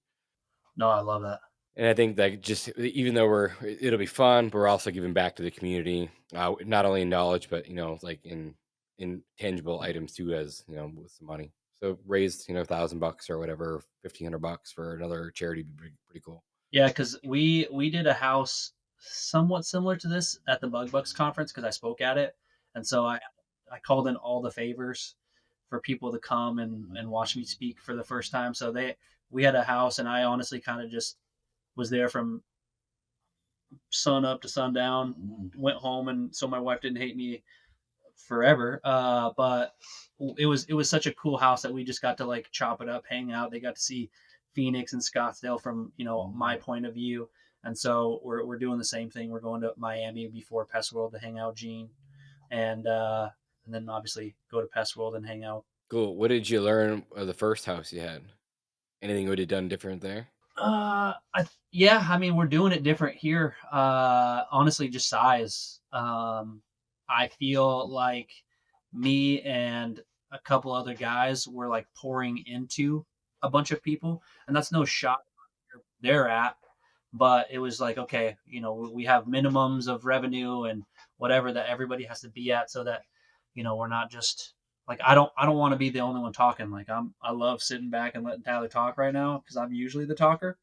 C: No, I love that.
A: And I think that just even though it'll be fun, but we're also giving back to the community, not only in knowledge, but like in tangible items too, as with some money. So raised $1,000 or whatever, $1,500 for another charity would be pretty cool.
C: Yeah, because we did a house somewhat similar to this at the Bug Bucks conference because I spoke at it, and so I called in all the favors for people to come and watch me speak for the first time. So we had a house, and I honestly kind of just was there from sun up to sundown. Went home, and so my wife didn't hate me forever. But it was such a cool house that we just got to like chop it up, hang out. They got to see Phoenix and Scottsdale from my point of view, and so we're doing the same thing. We're going to Miami before Pest World to hang out, Gene, and then obviously go to Pest World and hang out.
A: Cool. What did you learn of the first house you had? Anything you would have done different there?
C: Yeah, I mean we're doing it different here. Honestly, just size. I feel like me and a couple other guys were like pouring into a bunch of people, and that's no shot where they're at, but it was like, okay, we have minimums of revenue and whatever that everybody has to be at so that we're not just like I don't want to be the only one talking. Like I love sitting back and letting Tyler talk right now because I'm usually the talker,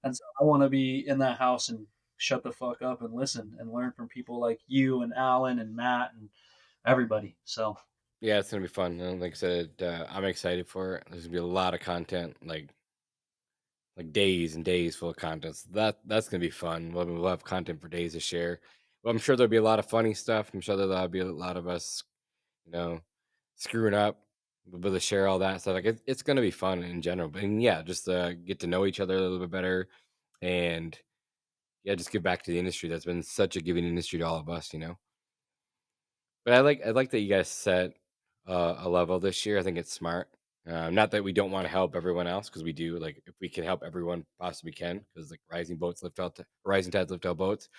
C: and so I want to be in that house and shut the fuck up and listen and learn from people like you and Alan and Matt and everybody. So
A: Yeah, it's gonna be fun. And like I said, I'm excited for it. There's gonna be a lot of content, like days and days full of content. So that's gonna be fun. We'll have content for days to share. Well, I'm sure there'll be a lot of funny stuff. I'm sure there'll be a lot of us, you know, screwing up. We'll be able to share all that stuff. Like it's gonna be fun in general. But and yeah, just get to know each other a little bit better, and yeah, just give back to the industry that's been such a giving industry to all of us. But I like that you guys set a level this year. I think it's smart. Not that we don't want to help everyone else because we do. Like if we can help everyone, possibly can, because like rising tides lift all boats,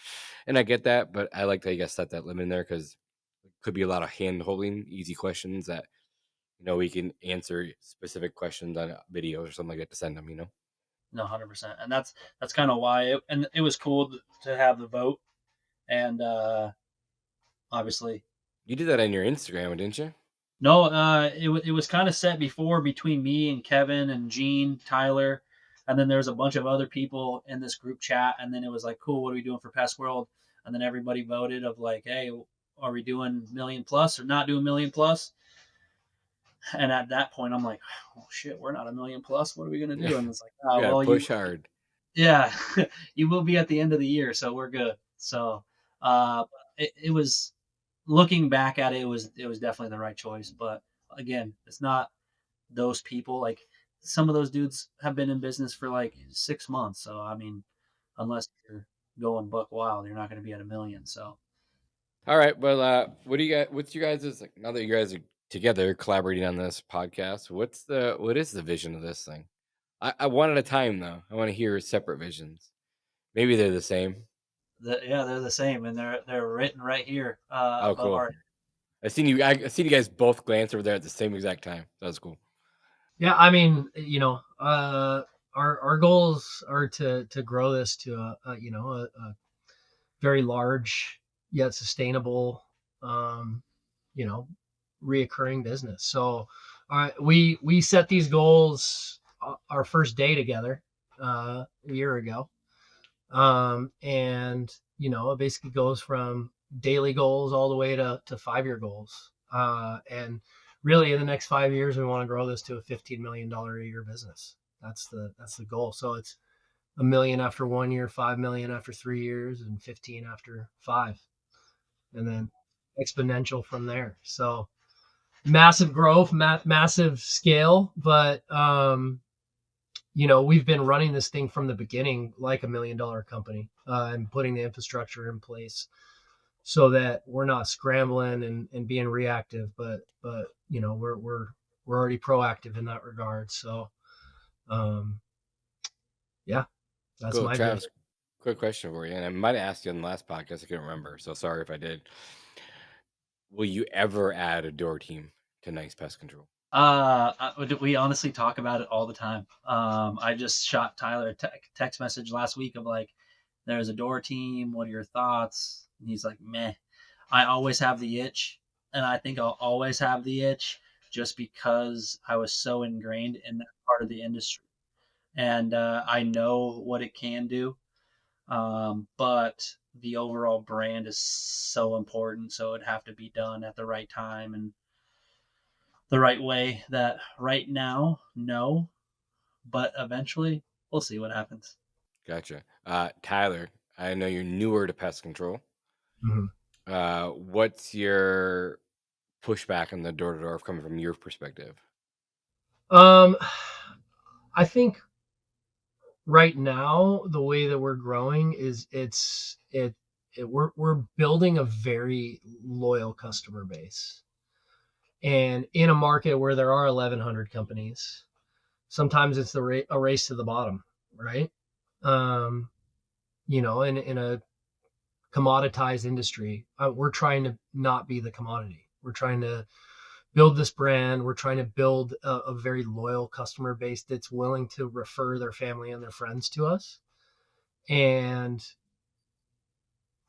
A: and I get that. But I like that you guys set that limit in there because it could be a lot of hand holding, easy questions that we can answer specific questions on videos or something like that to send them.
C: no, 100%, and that's kind of why it was cool to have the vote, and obviously
A: You did that on your Instagram, didn't you?
C: no, it was kind of set before between me and Kevin and Gene, Tyler, and then there was a bunch of other people in this group chat, and then it was like, cool, what are we doing for Pest World? And then everybody voted of like, hey, are we doing million plus or not doing million plus? And at that point, I'm like, oh shit, we're not a million plus. What are we gonna do? And it's like,
A: You gotta
C: well,
A: push hard.
C: yeah, you will be at the end of the year, so we're good. So it was looking back at it, it was definitely the right choice. But again, it's not those people. Like some of those dudes have been in business for like 6 months. So I mean, unless you're going buck wild, you're not going to be at a million. So
A: All right. Well, what's you guys' like now that you guys are together collaborating on this podcast? What is the vision of this thing? I one at a time though. I want to hear separate visions. Maybe they're the same.
C: yeah, they're the same, and they're written right here
A: Oh,
C: above
A: cool.
C: our.
A: I seen you guys both glance over there at the same exact time. That was cool.
B: Yeah, I mean, our goals are to grow this to a very large yet sustainable, um, you know, reoccurring business. So, we set these goals our first day together a year ago, and it basically goes from daily goals all the way to 5-year goals, and really in the next 5 years we want to grow this to a $15 million a year business. That's the goal. So it's a million after 1 year, 5 million after 3 years, and 15 after 5, and then exponential from there. So massive growth, massive scale, but we've been running this thing from the beginning like $1 million company, and putting the infrastructure in place so that we're not scrambling and being reactive, but we're already proactive in that regard. So yeah, that's
A: Cool,
B: my
A: Travis.
B: vision.
A: Quick question for you, and I might have asked you on the last podcast. I can't remember, so sorry if I did. Will you ever add a door team to Nice Pest Control?
C: We honestly talk about it all the time. I just shot Tyler a text message last week of like, there's a door team. What are your thoughts? And he's like, meh. I always have the itch, and I think I'll always have the itch just because I was so ingrained in that part of the industry, and I know what it can do. But the overall brand is so important, so it'd have to be done at the right time and the right way. That right now, no, but eventually we'll see what happens.
A: Gotcha. Tyler, I know you're newer to pest control.
B: Mhm.
A: What's your pushback on the door to door coming from your perspective?
B: um I think right now the way that we're growing is we're building a very loyal customer base, and in a market where there are 1,100 companies, sometimes it's a race to the bottom, right? um in a commoditized industry, we're trying to not be the commodity. We're trying to build this brand. We're trying to build a very loyal customer base that's willing to refer their family and their friends to us. And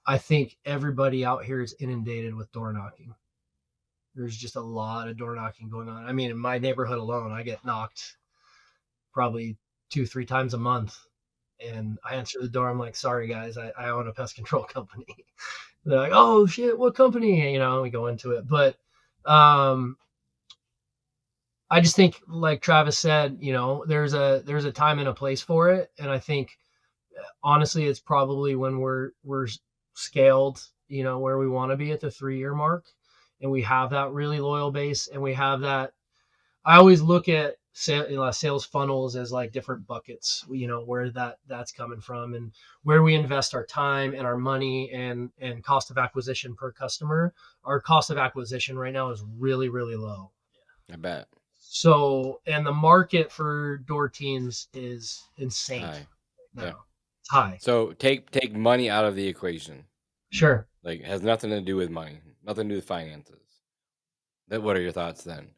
B: I think everybody out here is inundated with door knocking. There's just a lot of door knocking going on. I mean, in my neighborhood alone, I get knocked probably 2-3 times a month. And I answer the door. I'm like, sorry guys, I own a pest control company. They're like, oh shit, what company? You know, we go into it. But I just think, like Travis said, you know, there's a time and a place for it. And I think honestly, it's probably when we're scaled, you know, where we want to be at the 3-year mark, and we have that really loyal base, and we have that. I always look at sales funnels as like different buckets, you know, where that's coming from, and where we invest our time and our money and cost of acquisition per customer. Our cost of acquisition right now is really, really low.
A: I bet.
B: So, and the market for door teams is insane.
A: High.
B: Now.
A: Yeah.
B: It's high.
A: So take money out of the equation.
B: Sure.
A: Like, it has nothing to do with money, nothing to do with finances. What are your thoughts then?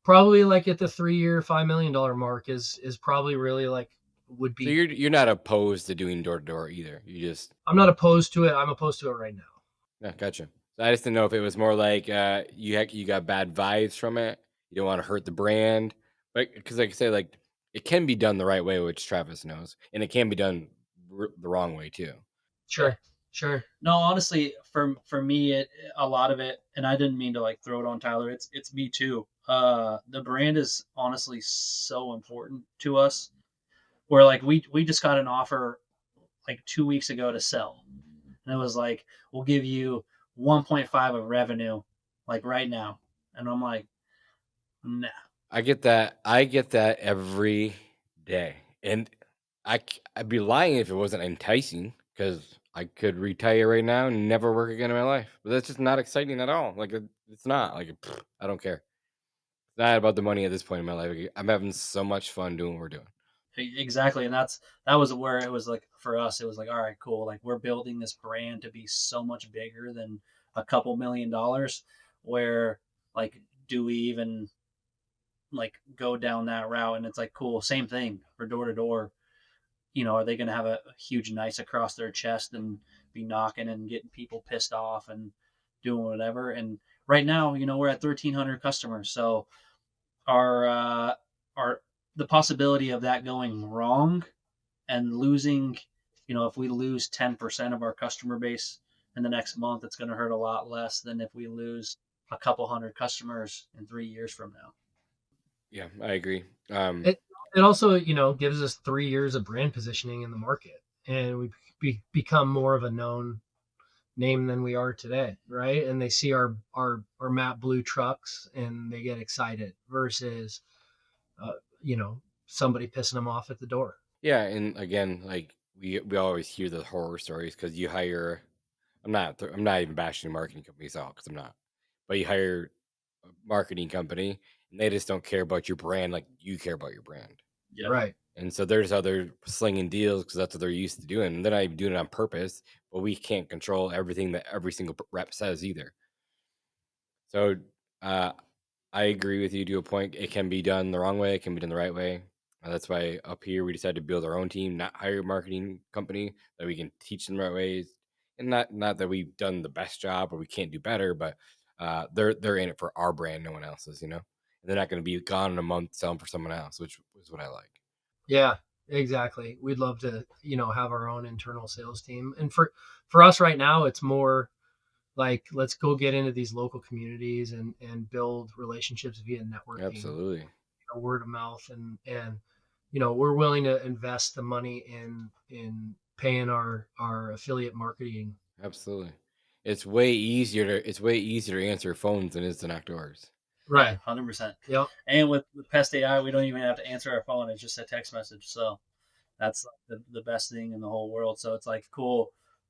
B: Probably like at the 3-year, $5 million mark is probably really like would be.
A: So you're not opposed to doing door to door either.
B: I'm not opposed to it. I'm opposed to it right now.
A: Yeah, gotcha. So I just didn't know if it was more like you got bad vibes from it. You don't want to hurt the brand, but because like I say, like it can be done the right way, which Travis knows, and it can be done the wrong way too.
B: Sure. Sure.
C: No, honestly, for me, a lot of it, and I didn't mean to like throw it on Tyler. It's me too. The brand is honestly so important to us. Where like we just got an offer like 2 weeks ago to sell, and it was like, we'll give you 1.5 of revenue, like right now, and I'm like, nah.
A: I get that. I get that every day, and I'd be lying if it wasn't enticing, because I could retire right now and never work again in my life. But that's just not exciting at all. Like it's not like I don't care. It's not about the money at this point in my life. I'm having so much fun doing what we're doing.
C: Exactly, and that was where it was like for us. It was like, all right, cool. Like we're building this brand to be so much bigger than a couple $1,000,000. Where like, do we even like go down that route? And it's like, cool, same thing for door to door. You know, are they going to have a huge nice across their chest and be knocking and getting people pissed off and doing whatever? And right now, you know, we're at 1,300 customers, so our the possibility of that going wrong and losing, you know, if we lose 10% of our customer base in the next month, it's going to hurt a lot less than if we lose a couple hundred customers in 3 years from now.
A: Yeah, I agree.
B: It also, you know, gives us 3 years of brand positioning in the market, and we become more of a known name than we are today, right? And they see our matte blue trucks and they get excited versus, you know, somebody pissing them off at the door.
A: Yeah, and again, like we always hear the horror stories because you hire. I'm not even bashing marketing companies out because I'm not, but you hire a marketing company and they just don't care about your brand like you care about your brand.
C: Yeah.
B: Right.
A: And so there's other slinging deals because that's what they're used to doing. And they're not even doing it on purpose, but we can't control everything that every single rep says either. So I agree with you to a point. It can be done the wrong way. It can be done the right way. That's why up here we decided to build our own team, not hire a marketing company, that we can teach them the right ways. And not that we've done the best job or we can't do better, but they're in it for our brand, no one else's, you know. And they're not going to be gone in a month selling for someone else, which is what I like.
B: Yeah, exactly. We'd love to, you know, have our own internal sales team. And for us right now, it's more like, let's go get into these local communities and build relationships via networking.
A: Absolutely.
B: You know, word of mouth, and you know, we're willing to invest the money in paying our affiliate marketing.
A: Absolutely. It's way easier to answer phones than it is to knock doors.
B: Right.
C: 100%.
B: Yep.
C: And with Pest AI, we don't even have to answer our phone. It's just a text message. So that's like the best thing in the whole world. So it's like, cool.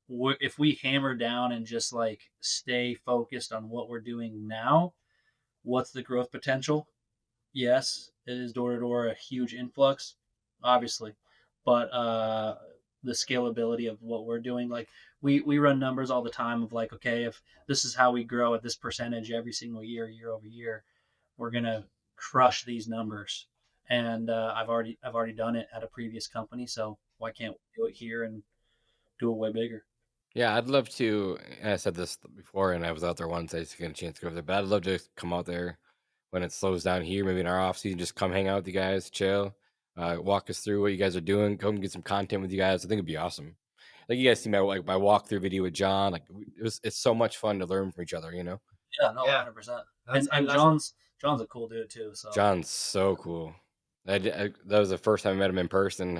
C: If we hammer down and just like stay focused on what we're doing now, what's the growth potential? Yes, it is door to door a huge influx, obviously, but the scalability of what we're doing, like we run numbers all the time of like, okay, if this is how we grow at this percentage every single year, year over year, we're gonna crush these numbers. And I've already done it at a previous company, so why can't we do it here and do it way bigger?
A: Yeah, I'd love to. And I said this before, and I was out there once. I just get a chance to go over there, but I'd love to come out there when it slows down here, maybe in our off season, just come hang out with you guys, chill, walk us through what you guys are doing, come get some content with you guys. I think it'd be awesome. Like you guys see my walkthrough video with John. Like it's so much fun to learn from each other.
C: Yeah, no,
B: Yeah.
C: 100%.
B: That's
C: And
B: that's
C: John's a cool dude too. So
A: John's so cool. That was the first time I met him in person.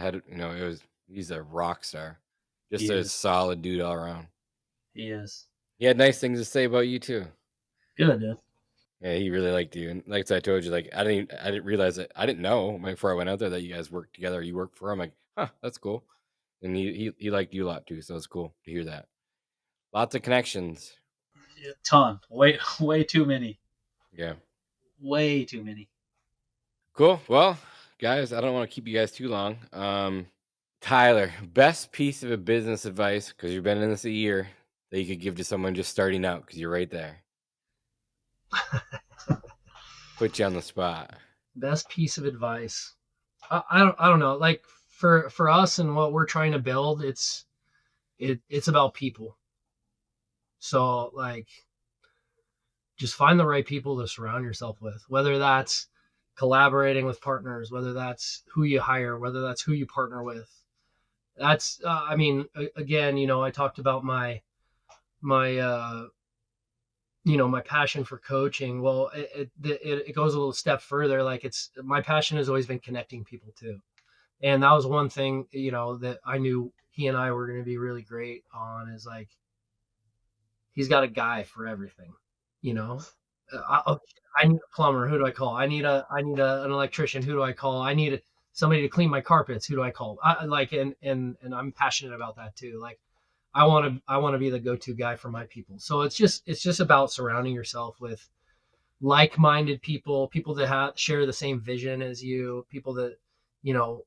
A: He's a rock star, just
C: he
A: a
C: is.
A: solid dude all around.
C: He is.
A: He had nice things to say about you too.
C: Good, dude.
A: Yeah, he really liked you, and like I told you, like I didn't realize it. I didn't know before I went out there that you guys worked together. You worked for him. Like, huh, that's cool. And he liked you a lot too, so it's cool to hear that. Lots of connections.
C: A ton. Way too many.
A: Yeah,
C: Way too many.
A: cool. Well, guys, I don't want to keep you guys too long. Tyler, best piece of a business advice, because you've been in this a year, that you could give to someone just starting out, because you're right there. Put you on the spot.
B: best piece of advice. I don't know. Like for us and what we're trying to build, it's about people. So like, just find the right people to surround yourself with, whether that's collaborating with partners, whether that's who you hire, whether that's who you partner with. That's I mean, again, I talked about my my passion for coaching. Well, it goes a little step further. Like, it's my passion has always been connecting people too, and that was one thing that I knew he and I were going to be really great on, is like, he's got a guy for everything. you know I need a plumber, who do I call? An electrician, who do I call? I need somebody to clean my carpets, who do I call? I like, and I'm passionate about that too. Like, I want to be the go-to guy for my people. So it's just about surrounding yourself with like-minded people that share the same vision as you, people that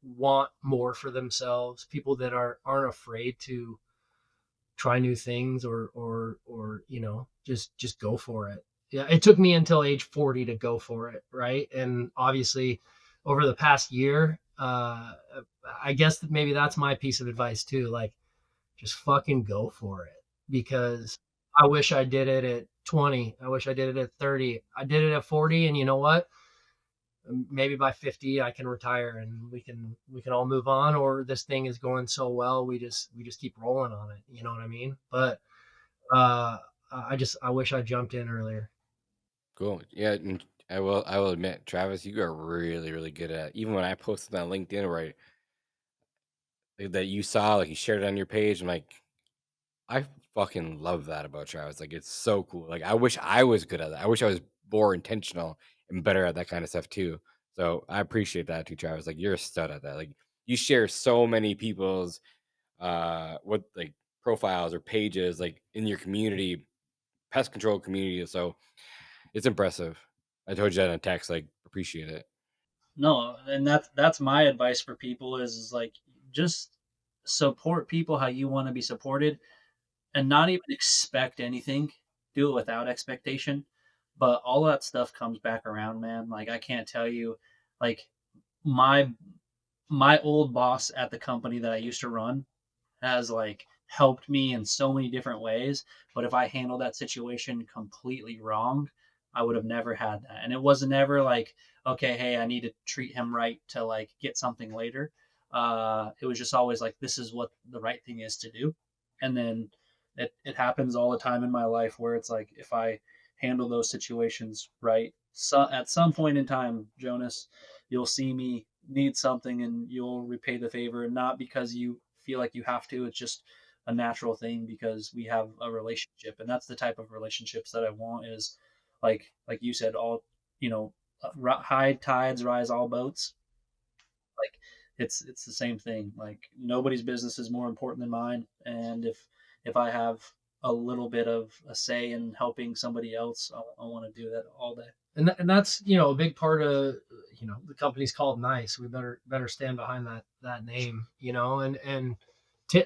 B: want more for themselves, people that aren't afraid to try new things, or just go for it. Yeah, it took me until age 40 to go for it, right? And obviously over the past year, I guess that maybe that's my piece of advice too. Like, just fucking go for it, because I wish I did it at 20. I wish I did it at 30. I did it at 40, and you know what? Maybe by 50 I can retire and we can all move on, or this thing is going so well, we just keep rolling on it. You know what I mean? But I wish I jumped in earlier.
A: Cool. Yeah, and I will admit, Travis, you are really, really good at it. Even when I posted on LinkedIn, right, that you saw, like you shared it on your page, I'm like, I fucking love that about Travis. Like, it's so cool. Like, I wish I was good at that. I wish I was more intentional and better at that kind of stuff too. So I appreciate that too, Travis. Like, you're a stud at that. Like, you share so many people's what, like, profiles or pages, like, in your community, pest control community. So it's impressive. I told you that in a text. Like, appreciate it.
C: No, and that's my advice for people is like, just support people how you want to be supported, and not even expect anything. Do it without expectation. But all that stuff comes back around, man. Like, I can't tell you, like, my my old boss at the company that I used to run has like helped me in so many different ways. But if I handled that situation completely wrong, I would have never had that. And it wasn't ever like, okay, hey, I need to treat him right to like get something later. It was just always like, this is what the right thing is to do. And then it happens all the time in my life where it's like, if I handle those situations right, so at some point in time, Jonas, you'll see me need something and you'll repay the favor, and not because you feel like you have to. It's just a natural thing because we have a relationship, and that's the type of relationships that I want. Is like you said, all you know, high tides rise all boats. Like, it's the same thing. Like, nobody's business is more important than mine, and if I have a little bit of a say in helping somebody else, I want to do that all day.
B: And that's a big part of the company's called Nice. We better stand behind that name, and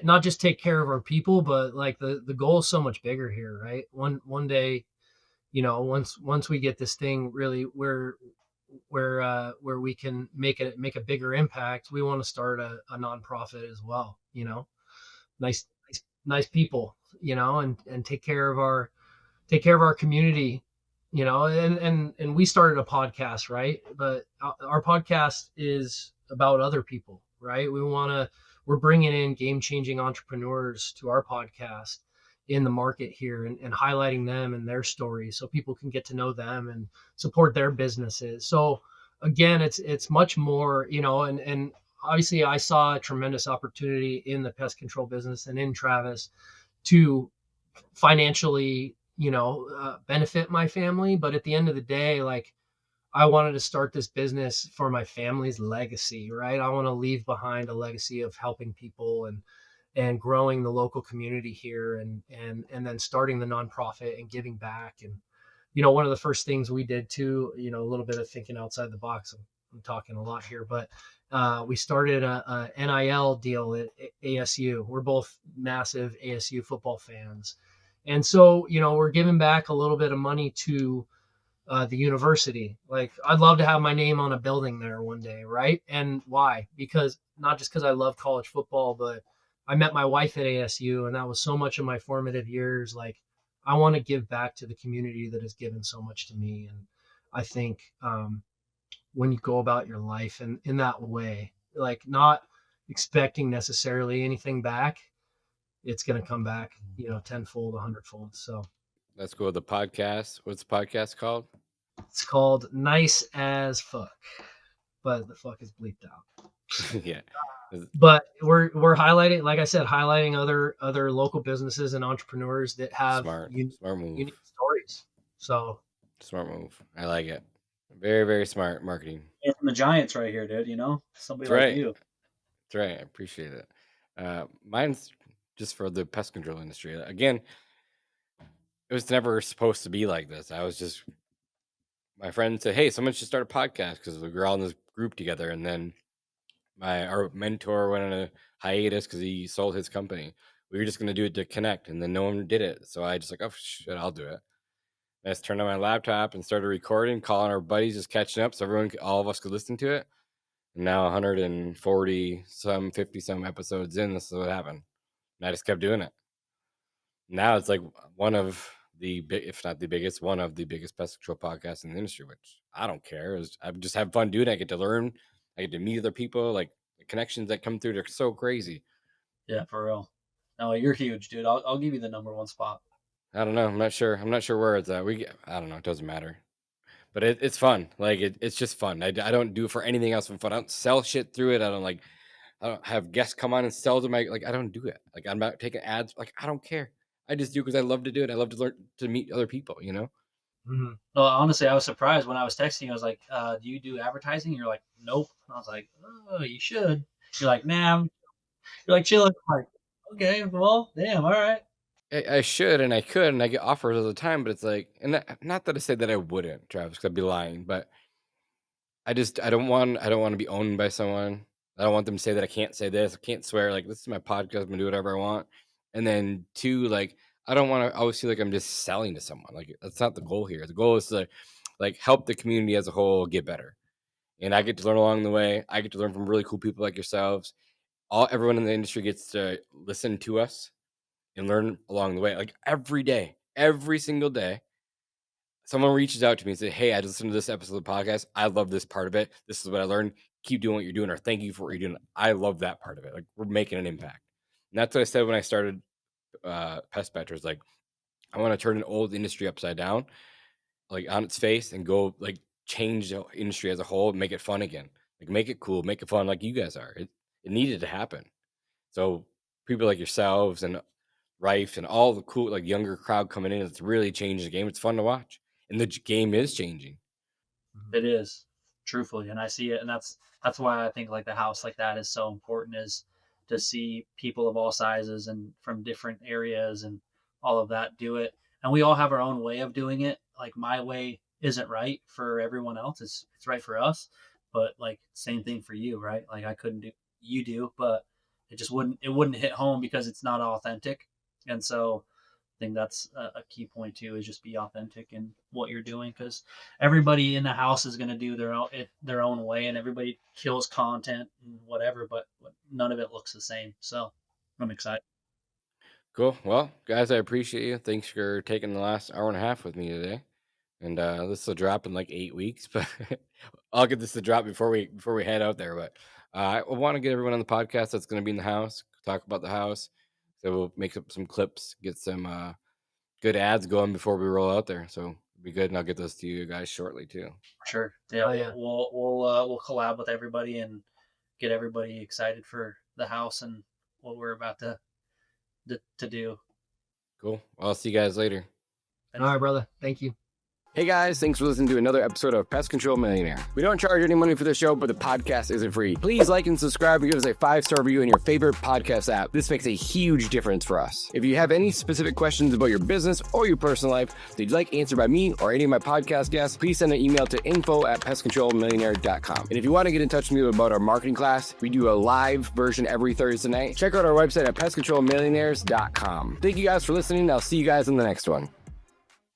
B: not just take care of our people, but like the goal is so much bigger here, right? One day, once we get this thing really where we can make a bigger impact, we want to start a nonprofit as well. Nice nice people, and take care of our community, and we started a podcast, right? But our podcast is about other people, right? We're bringing in game-changing entrepreneurs to our podcast in the market here, and highlighting them and their stories so people can get to know them and support their businesses. So again, it's much more, and obviously I saw a tremendous opportunity in the pest control business and in Travis to financially, benefit my family. But at the end of the day, like, I wanted to start this business for my family's legacy, right? I want to leave behind a legacy of helping people and growing the local community here, and then starting the nonprofit and giving back. And one of the first things we did too, a little bit of thinking outside the box. I'm talking a lot here, but we started a NIL deal at ASU. We're both massive ASU football fans, and so we're giving back a little bit of money to the university. Like, I'd love to have my name on a building there one day, right? And why? Because not just because I love college football, but I met my wife at ASU, and that was so much of my formative years. Like, I want to give back to the community that has given so much to me. And I think when you go about your life in that way, like, not expecting necessarily anything back, it's going to come back, tenfold, 100-fold. So
A: Let's go with the podcast. What's the podcast called?
B: it's called Nice as Fuck, but the fuck is bleeped out.
A: Yeah.
B: But we're highlighting, like I said, highlighting other local businesses and entrepreneurs that have
A: Smart move.
B: unique stories. So
A: Smart move. I like it. Very, very smart marketing.
C: And from the Giants right here, dude. Somebody
A: That's
C: like
A: right.
C: you.
A: That's right. I appreciate it. Mine's just for the pest control industry. Again, it was never supposed to be like this. I was just, my friend said, "Hey, someone should start a podcast," because we were all in this group together. And then our mentor went on a hiatus because he sold his company. We were just going to do it to connect, and then no one did it. So I just like, oh shit, I'll do it. I just turned on my laptop and started recording, calling our buddies, just catching up, so all of us could listen to it. And now 140 some, 50 some episodes in, this is what happened. And I just kept doing it. Now it's like one of the big, if not the biggest, one of the biggest pest control podcasts in the industry, which I don't care. I just have fun doing it. I get to learn. I get to meet other people. Like, the connections that come through, they're so crazy.
C: Yeah, for real. No, you're huge, dude. I'll give you the number one spot.
A: I don't know. I'm not sure where it's at. I don't know. It doesn't matter. But it's fun. Like, it's just fun. I don't do it for anything else but fun. I don't sell shit through it. I don't have guests come on and sell to my, like, I don't do it. Like, I'm not taking ads. Like, I don't care. I just do it because I love to do it. I love to learn to meet other people,
B: mhm.
C: Well, honestly, I was surprised when I was texting you. I was like, "Do you do advertising?" You're like, "Nope." I was like, "Oh, you should." You're like, "Nah." You're like, "Chill." I'm like, okay, well, damn, all right.
A: I should and I could and I get offers all the time, but it's like, and not that I said that I wouldn't, Travis, 'cause I'd be lying, but I don't want to be owned by someone. I don't want them to say that I can't say this, I can't swear. Like, this is my podcast, I'm gonna do whatever I want. And then two, like, I don't want to always feel like I'm just selling to someone. Like, that's not the goal here. The goal is to, like, help the community as a whole get better. And I get to learn along the way. I get to learn from really cool people like yourselves. Everyone in the industry gets to listen to us and learn along the way. Like, every day, every single day, someone reaches out to me and say, "Hey, I just listened to this episode of the podcast. I love this part of it. This is what I learned. Keep doing what you're doing," or "Thank you for what you're doing." I love that part of it. Like, we're making an impact. And that's what I said when I started Pest Betters. Like, I want to turn an old industry upside down, like, on its face, and go, like, change the industry as a whole and make it fun again. Like, make it cool, make it fun, like you guys are. It needed to happen. So people like yourselves and Rife and all the cool, like, younger crowd coming in, it's really changing the game. It's fun to watch, and the game is changing.
C: It is, truthfully, and I see it, and that's why I think like the house like that is so important, is to see people of all sizes and from different areas and all of that do it. And we all have our own way of doing it. Like, my way isn't right for everyone else. It's right for us, but like, same thing for you, right? Like, I couldn't do you do, but it wouldn't hit home because it's not authentic. And so I think that's a key point too, is just be authentic in what you're doing, because everybody in the house is going to do their own way, and everybody kills content and whatever, but none of it looks the same. So I'm excited.
A: Cool. Well, guys, I appreciate you. Thanks for taking the last hour and a half with me today. And this will drop in like 8 weeks, but I'll get this to drop before we head out there. But I want to get everyone on the podcast that's going to be in the house, talk about the house. So we'll make up some clips, get some good ads going before we roll out there. So it'll be good, and I'll get those to you guys shortly too.
C: Sure. Yeah.
B: Oh, yeah.
C: We'll collab with everybody and get everybody excited for the house and what we're about to do.
A: Cool. I'll see you guys later.
B: All right, brother. Thank you.
A: Hey guys, thanks for listening to another episode of Pest Control Millionaire. We don't charge any money for the show, but the podcast isn't free. Please like and subscribe and give us a 5-star review in your favorite podcast app. This makes a huge difference for us. If you have any specific questions about your business or your personal life that you'd like answered by me or any of my podcast guests, please send an email to info@pestcontrolmillionaire.com. And if you want to get in touch with me about our marketing class, we do a live version every Thursday night. Check out our website at pestcontrolmillionaires.com. Thank you guys for listening. I'll see you guys in the next one.